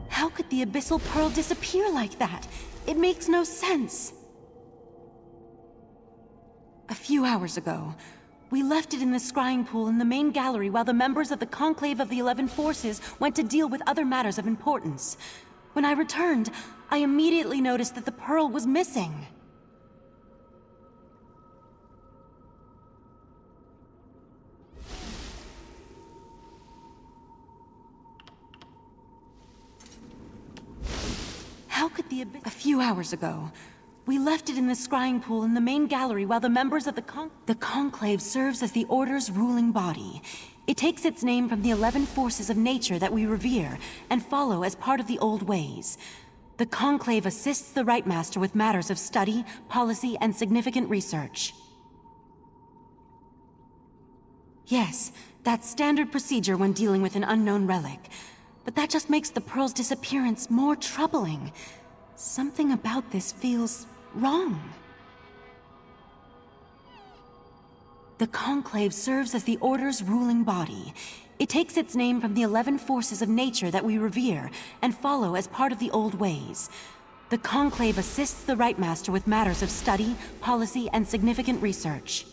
How could the Abyssal Pearl disappear like that? It makes no sense. A few hours ago, we left it in the scrying pool in the main gallery while the members of the Conclave of the 11 Forces went to deal with other matters of importance. When I returned, I immediately noticed that the pearl was missing. How could the Abyss... A few hours ago, we left it in the scrying pool in the main gallery while the members of the Conclave serves as the Order's ruling body. It takes its name from the 11 forces of nature that we revere and follow as part of the old ways. The Conclave assists the Right Master with matters of study, policy, and significant research. Yes, that's standard procedure when dealing with an unknown relic. But that just makes the Pearl's disappearance more troubling. Something about this feels wrong. The Conclave serves as the Order's ruling body. It takes its name from the 11 forces of nature that we revere and follow as part of the old ways. The Conclave assists the Rite Master with matters of study, policy, and significant research.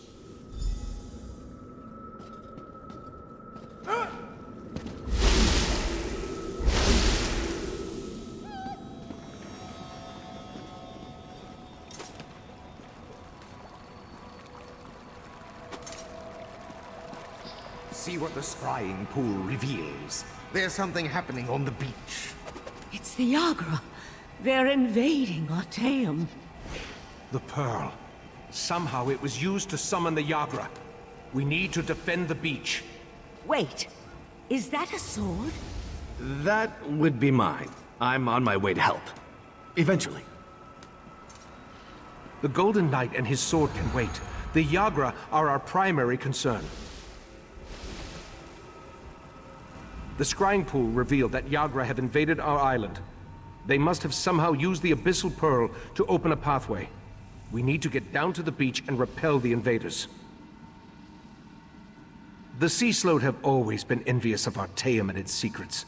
See what the scrying pool reveals. There's something happening on the beach. It's the Yagra. They're invading Artaeum. The Pearl. Somehow it was used to summon the Yagra. We need to defend the beach. Wait, is that a sword? That would be mine. I'm on my way to help. Eventually. The Golden Knight and his sword can wait. The Yagra are our primary concern. The scrying pool revealed that Yagra have invaded our island. They must have somehow used the Abyssal Pearl to open a pathway. We need to get down to the beach and repel the invaders. The Sea Sload have always been envious of Artaeum and its secrets.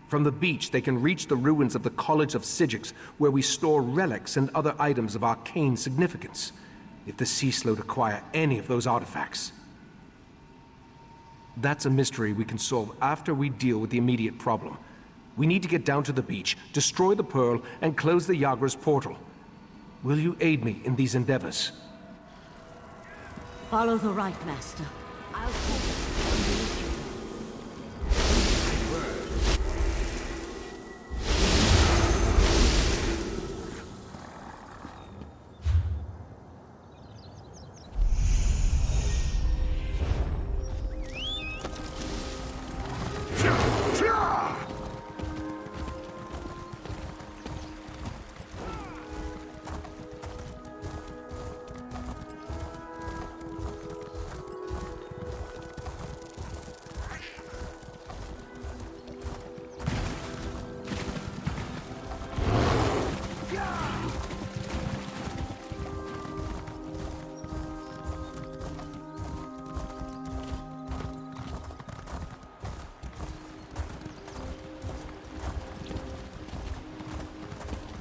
From the beach, they can reach the ruins of the College of Sigics, where we store relics and other items of arcane significance. If the Sea Sload acquire any of those artifacts, that's a mystery we can solve after we deal with the immediate problem. We need to get down to the beach, destroy the Pearl, and close the Yagra's portal. Will you aid me in these endeavors? Follow the Rite Master. I'll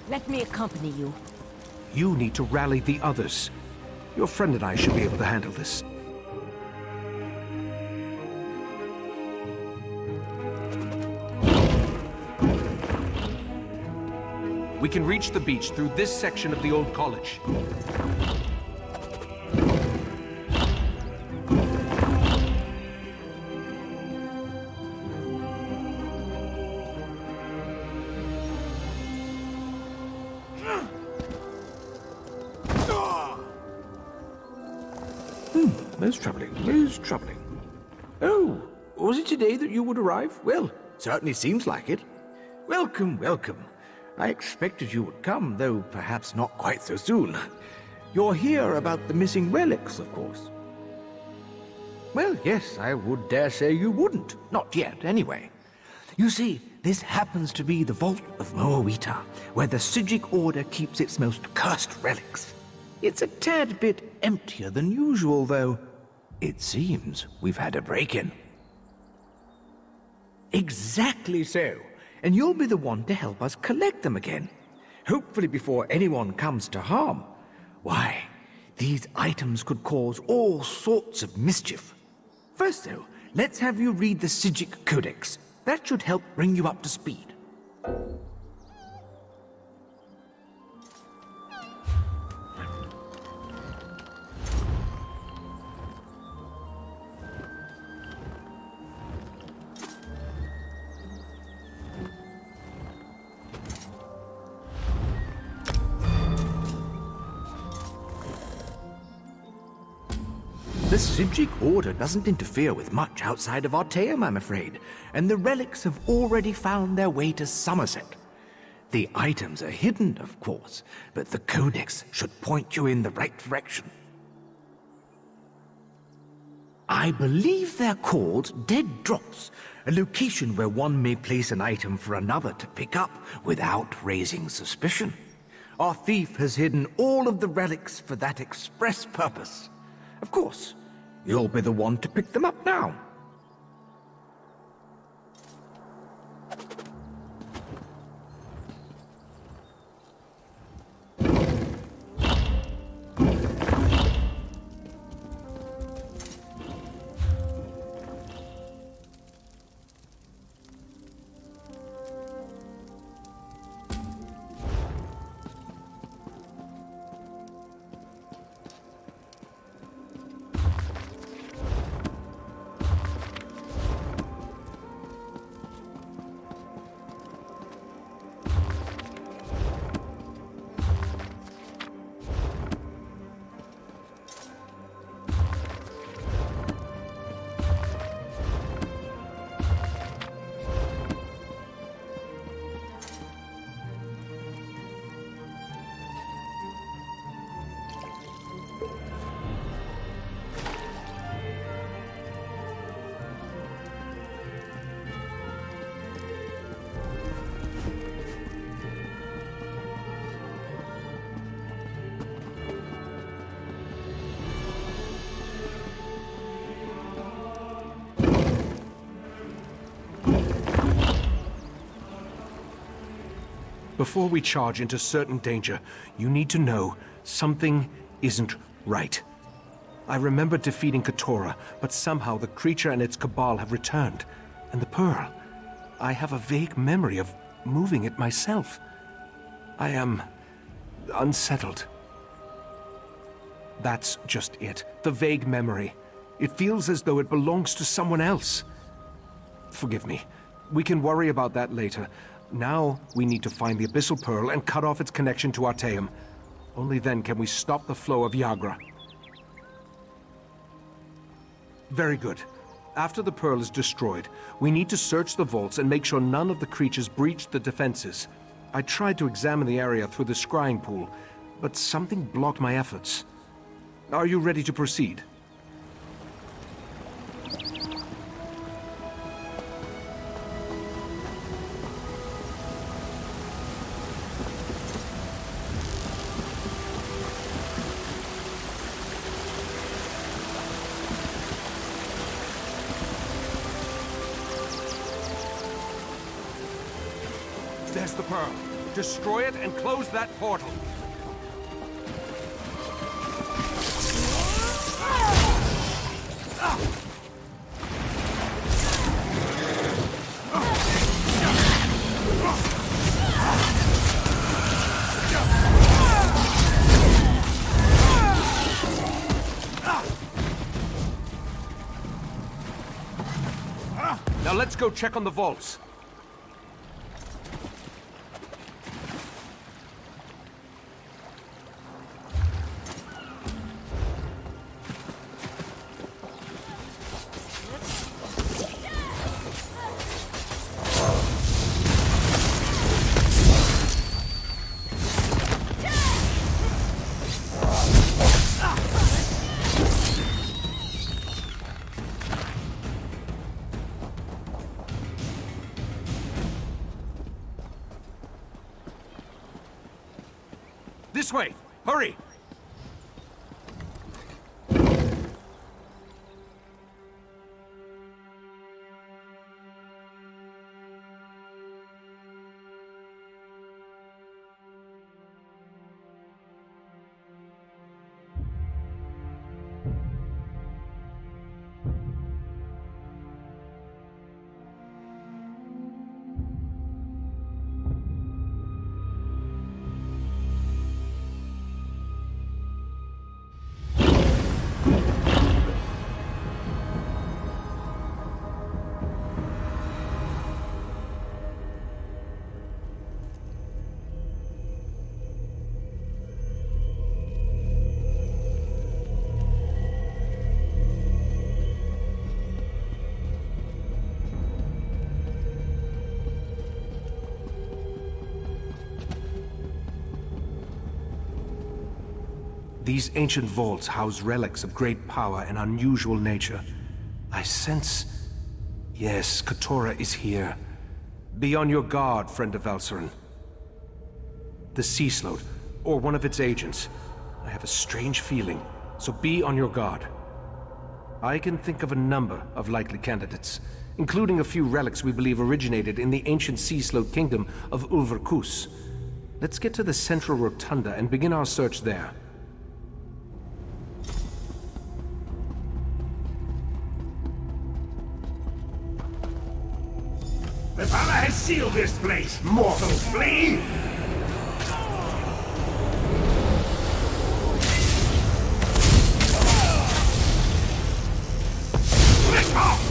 Let me accompany you. You need to rally the others. Your friend and I should be able to handle this. We can reach the beach through this section of the old college. Most troubling, most troubling. Oh, was it today that you would arrive? Well, certainly seems like it. Welcome, welcome. I expected you would come, though perhaps not quite so soon. You're here about the missing relics, of course. Well, yes, I would dare say you wouldn't. Not yet, anyway. You see, this happens to be the Vault of Moawita, where the Sigic Order keeps its most cursed relics. It's a tad bit emptier than usual, though. It seems we've had a break-in. Exactly so. And you'll be the one to help us collect them again. Hopefully before anyone comes to harm. Why, these items could cause all sorts of mischief. First, though, let's have you read the Sigic Codex. That should help bring you up to speed. The Sigic Order doesn't interfere with much outside of Artaeum, I'm afraid, and the relics have already found their way to Summerset. The items are hidden, of course, but the Codex should point you in the right direction. I believe they're called dead drops, A location where one may place an item for another to pick up without raising suspicion. Our thief has hidden all of the relics for that express purpose. Of course, you'll be the one to pick them up now. Before we charge into certain danger, you need to know something isn't right. I remember defeating Keturah, but somehow the creature and its cabal have returned. And the pearl, I have a vague memory of moving it myself. I am unsettled. That's just it, the vague memory. It feels as though it belongs to someone else. Forgive me. We can worry about that later. Now, we need to find the Abyssal Pearl and cut off its connection to Artaeum. Only then can we stop the flow of Yagra. Very good. After the Pearl is destroyed, we need to search the vaults and make sure none of the creatures breached the defenses. I tried to examine the area through the scrying pool, but something blocked my efforts. Are you ready to proceed? There's the Pearl. Destroy it and close that portal. Now let's go check on the vaults. This way! Hurry! These ancient vaults house relics of great power and unusual nature. I sense Yes, Keturah is here. Be on your guard, friend of Valcerin. The Sea Slode, or one of its agents. I have a strange feeling, so be on your guard. I can think of a number of likely candidates, including a few relics we believe originated in the ancient Sea Slode kingdom of Ulverkus. Let's get to the central rotunda and begin our search there. The Valor has sealed this place, mortals flee! Let off!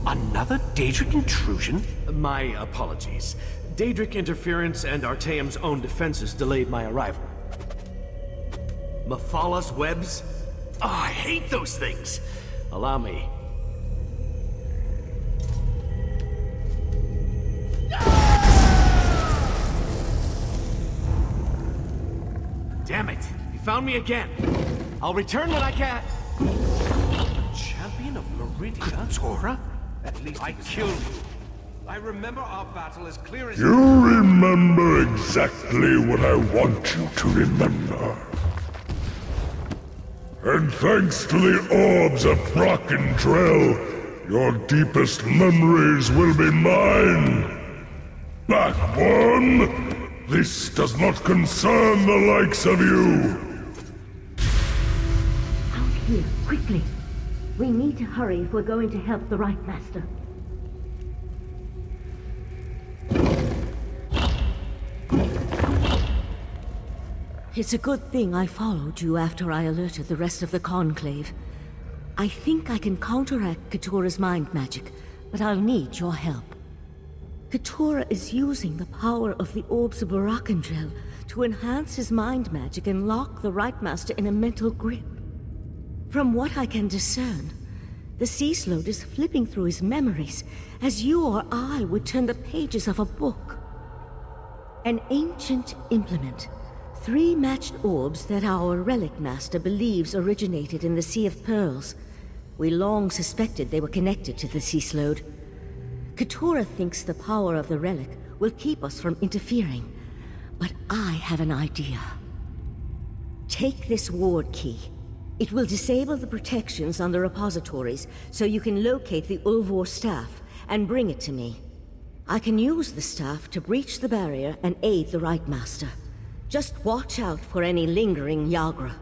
Another Daedric intrusion? My apologies. Daedric interference and Artaeum's own defenses delayed my arrival. Mephalla's webs? Oh, I hate those things! Allow me. Damn it! You found me again! I'll return when I can! Champion of Meridia? Keturah? At least I killed you. I remember our battle as clear as... You remember exactly what I want you to remember. And thanks to the orbs of Brackentrell, your deepest memories will be mine. Backbone, this does not concern the likes of you. Out here, quickly. We need to hurry if we're going to help the Right Master. It's a good thing I followed you after I alerted the rest of the Conclave. I think I can counteract Keturah's mind magic, but I'll need your help. Keturah is using the power of the Orbs of Brackentrell to enhance his mind magic and lock the Right Master in a mental grip. From what I can discern, the Sea Slode is flipping through his memories as you or I would turn the pages of a book. An ancient implement. 3 matched orbs that our Relic Master believes originated in the Sea of Pearls. We long suspected they were connected to the Sea Slode. Keturah thinks the power of the relic will keep us from interfering, but I have an idea. Take this ward key. It will disable the protections on the repositories so you can locate the Ulvor staff and bring it to me. I can use the staff to breach the barrier and aid the Right Master. Just watch out for any lingering Yagra.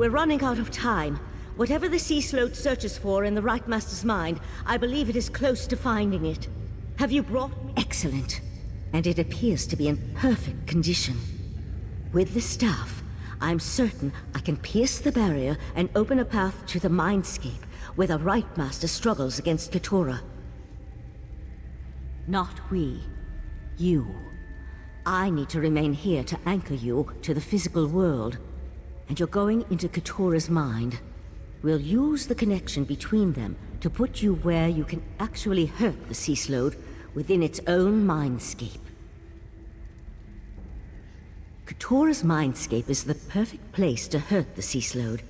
We're running out of time. Whatever the Sea Sloat searches for in the Right Master's mind, I believe it is close to finding it. Have you brought me? Excellent. And it appears to be in perfect condition. With the staff, I'm certain I can pierce the barrier and open a path to the Mindscape, where the Right Master struggles against Keturah. Not we. You. I need to remain here to anchor you to the physical world. And you're going into Keturah's mind. We'll use the connection between them to put you where you can actually hurt the Sea Sloat within its own mindscape. Keturah's mindscape is the perfect place to hurt the Sea Sloat.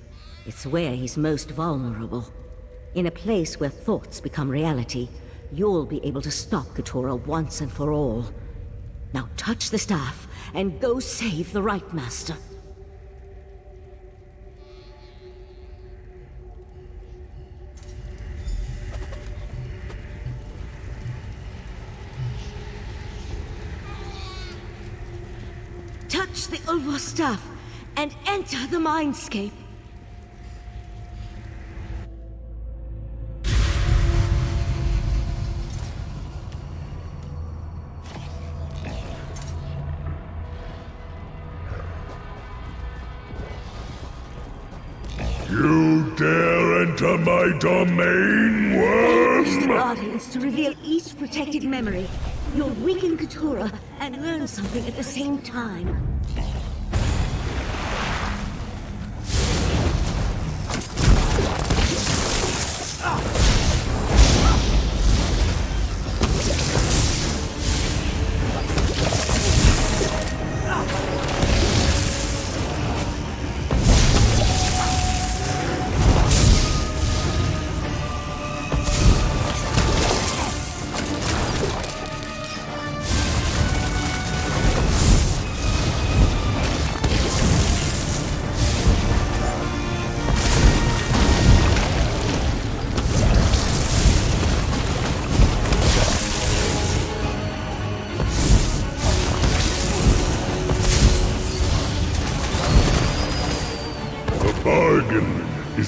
It's where he's most vulnerable. In a place where thoughts become reality, you'll be able to stop Keturah once and for all. Now touch the staff and go save the Right Master. Touch the Ulva staff and enter the Mindscape. You dare enter my domain, worm? Use the Guardians to reveal each protected memory. You'll weaken Keturah and learn something at the same time.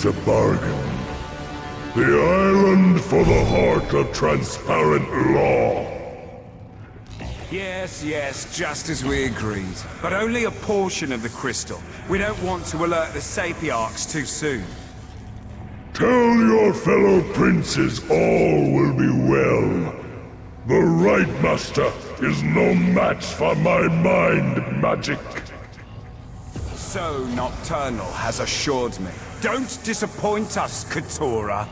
A bargain. The island for the heart of transparent law. Yes, just as we agreed. But only a portion of the crystal. We don't want to alert the Sapiarchs too soon. Tell your fellow princes all will be well. The Right Master is no match for my mind magic. So Nocturnal has assured me. Don't disappoint us, Keturah.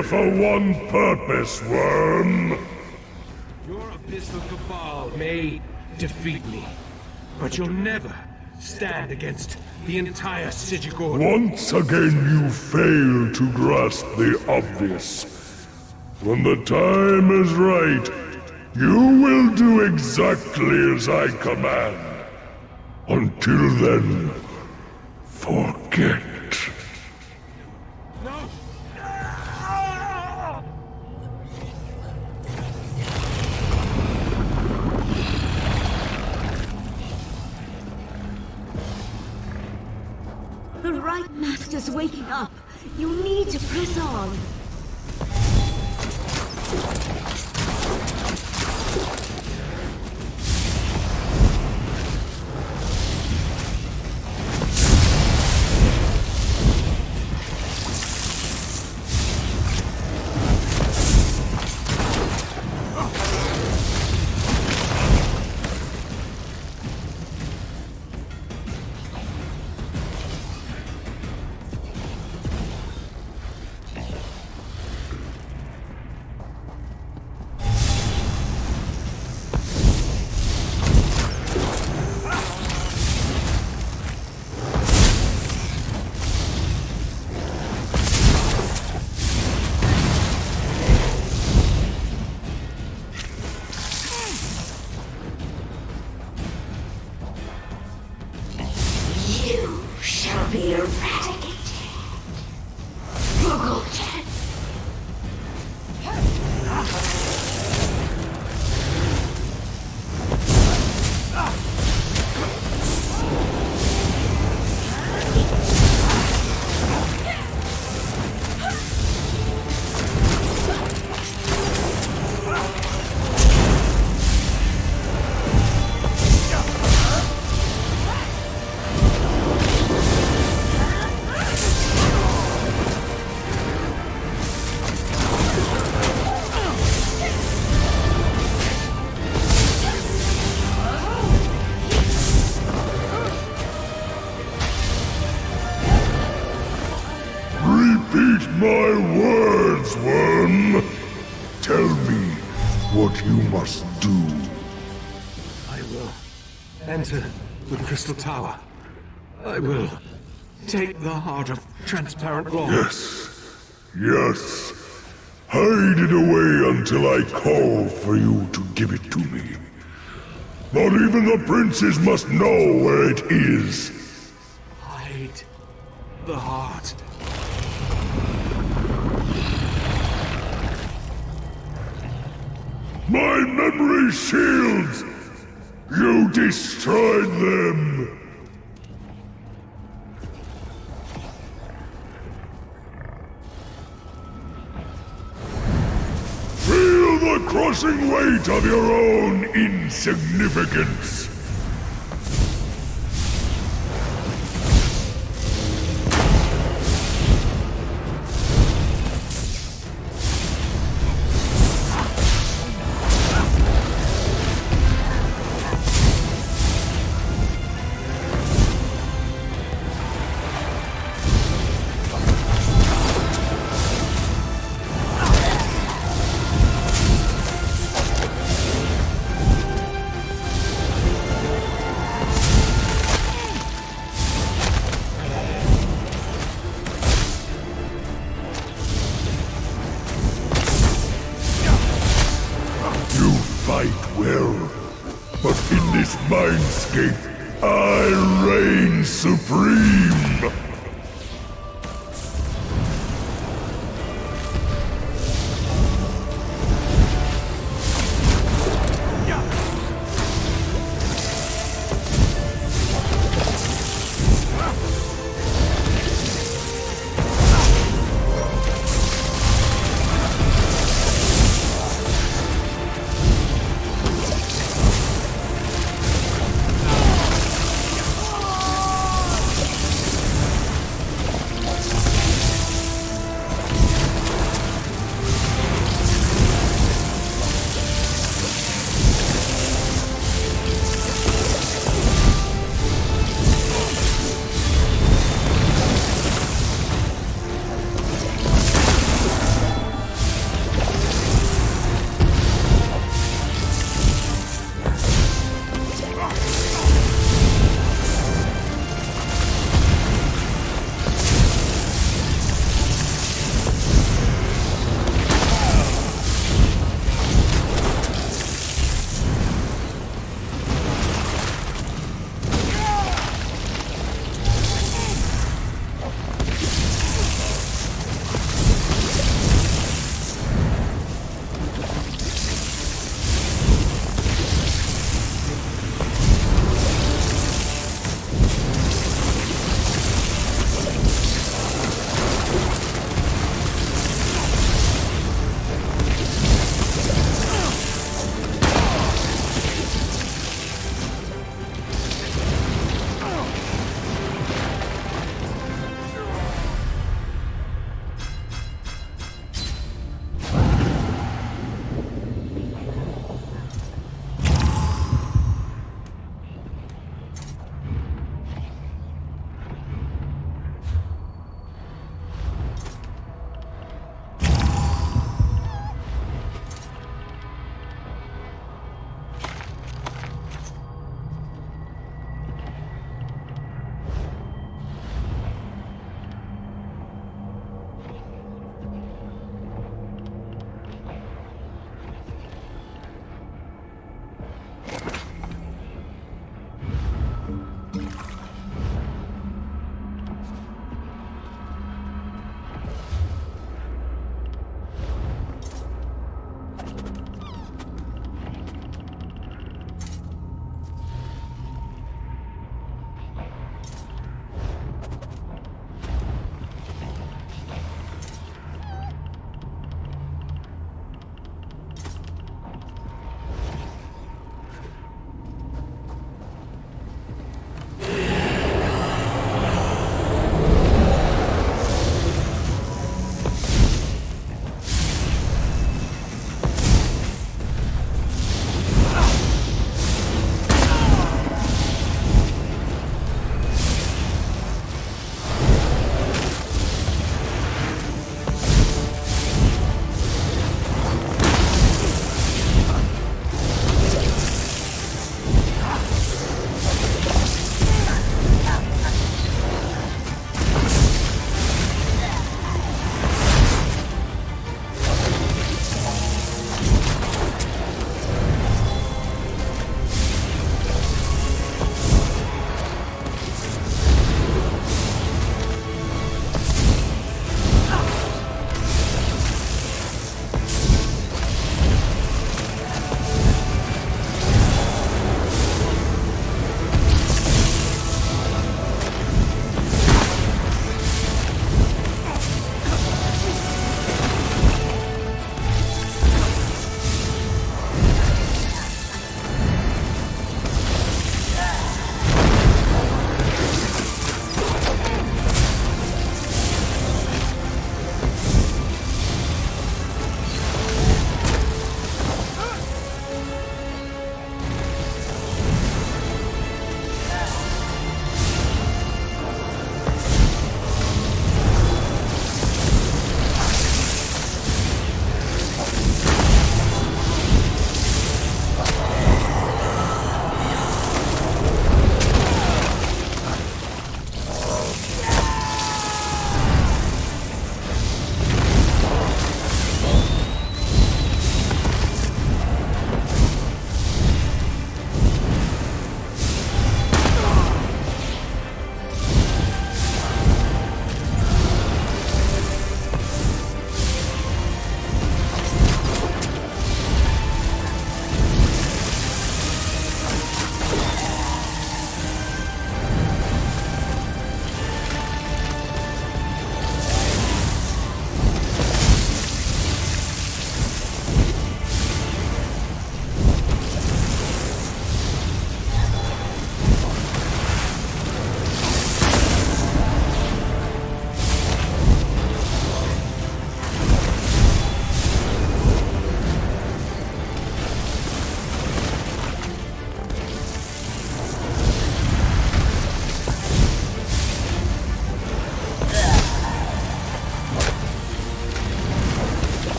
here for one purpose, worm. Your abyssal cabal may defeat me, but you'll never stand against the entire Psijic Order. Once again you fail to grasp the obvious. When the time is right, you will do exactly as I command. Until then, forget. The right master's waking up. You need to press on. Be eradicated. Forgotten. Repeat my words, worm. Tell me what you must do. I will enter the Crystal Tower. I will take the heart of transparent law. Yes. Hide it away until I call for you to give it to me. Not even the princes must know where it is. Hide the heart. My memory shields! You destroyed them! Feel the crushing weight of your own insignificance! Fight well, but in this mindscape, I reign supreme!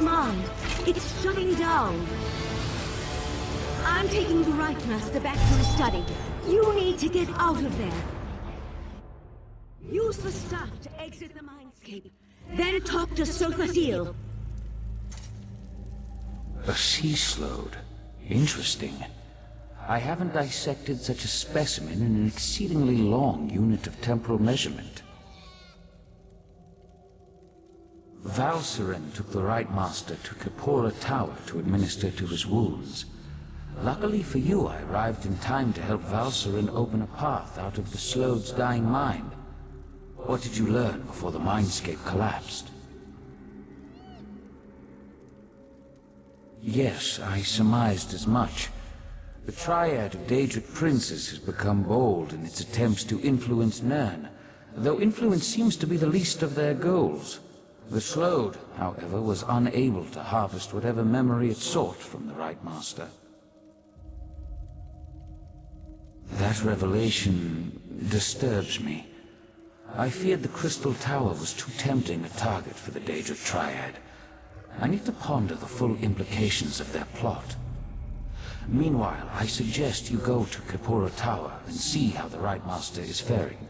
mind. It's shutting down. I'm taking the Right Master back to his study. You need to get out of there. Use the staff to exit the mindscape. Then talk to Sophasil. A sea slode. Interesting. I haven't dissected such a specimen in an exceedingly long unit of temporal measurement. Valcerin took the Right Master to Kapora Tower to administer to his wounds. Luckily for you, I arrived in time to help Valcerin open a path out of the Slode's dying mind. What did you learn before the mindscape collapsed? Yes, I surmised as much. The triad of Daedric princes has become bold in its attempts to influence Nirn, though influence seems to be the least of their goals. The Slode, however, was unable to harvest whatever memory it sought from the Right Master. That revelation disturbs me. I feared the Crystal Tower was too tempting a target for the Daedric Triad. I need to ponder the full implications of their plot. Meanwhile, I suggest you go to Kapora Tower and see how the Right Master is faring.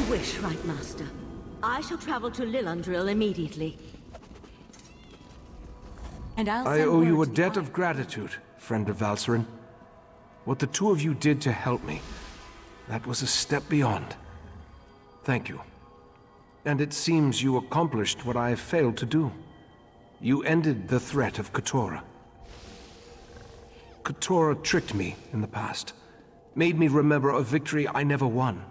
Wish, Right Master. I shall travel to Lillandril immediately. And I owe you a debt of gratitude, friend of Valcerin. What the two of you did to help me, that was a step beyond. Thank you. And it seems you accomplished what I failed to do. You ended the threat of Katora. Katora tricked me in the past, made me remember a victory I never won.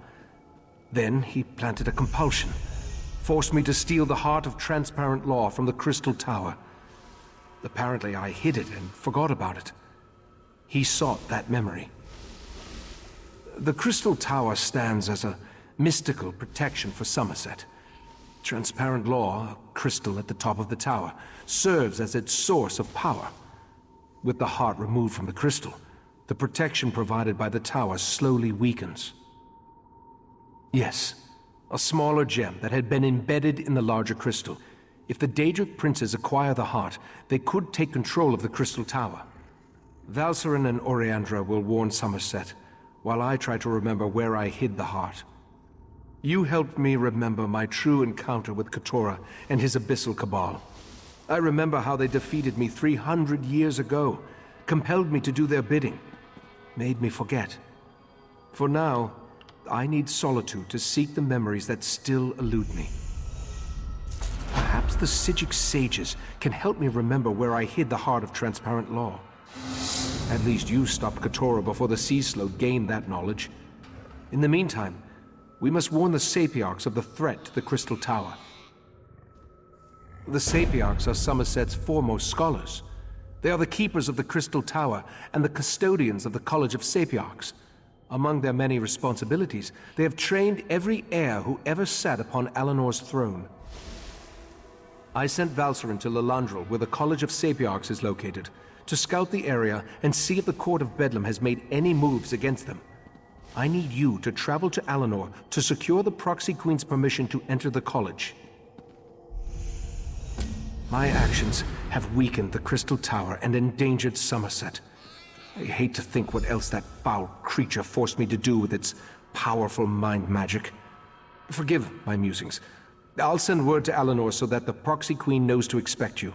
Then he planted a compulsion, forced me to steal the heart of transparent law from the Crystal Tower. Apparently I hid it and forgot about it. He sought that memory. The Crystal Tower stands as a mystical protection for Summerset. Transparent law, a crystal at the top of the tower, serves as its source of power. With the heart removed from the crystal, The protection provided by the tower slowly weakens. Yes, a smaller gem that had been embedded in the larger crystal. If the Daedric princes acquire the heart, they could take control of the crystal tower. Valcerin and Oriandra will warn Summerset, while I try to remember where I hid the heart. You helped me remember my true encounter with Keturah and his abyssal cabal. I remember how they defeated me 300 years ago, compelled me to do their bidding, made me forget. For now, I need solitude to seek the memories that still elude me. Perhaps the Psijic sages can help me remember where I hid the heart of transparent law. At least you stopped Keturah before the Sea Slode gained that knowledge. In the meantime, we must warn the Sapiarchs of the threat to the Crystal Tower. The Sapiarchs are Summerset's foremost scholars. They are the keepers of the Crystal Tower and the custodians of the College of Sapiarchs. Among their many responsibilities, they have trained every heir who ever sat upon Alinor's throne. I sent Valcerin to Lilandril, where the College of Sapiarchs is located, to scout the area and see if the Court of Bedlam has made any moves against them. I need you to travel to Alinor to secure the Proxy Queen's permission to enter the college. My actions have weakened the Crystal Tower and endangered Summerset. I hate to think what else that foul creature forced me to do with its powerful mind magic. Forgive my musings. I'll send word to Alinor so that the Proxy Queen knows to expect you.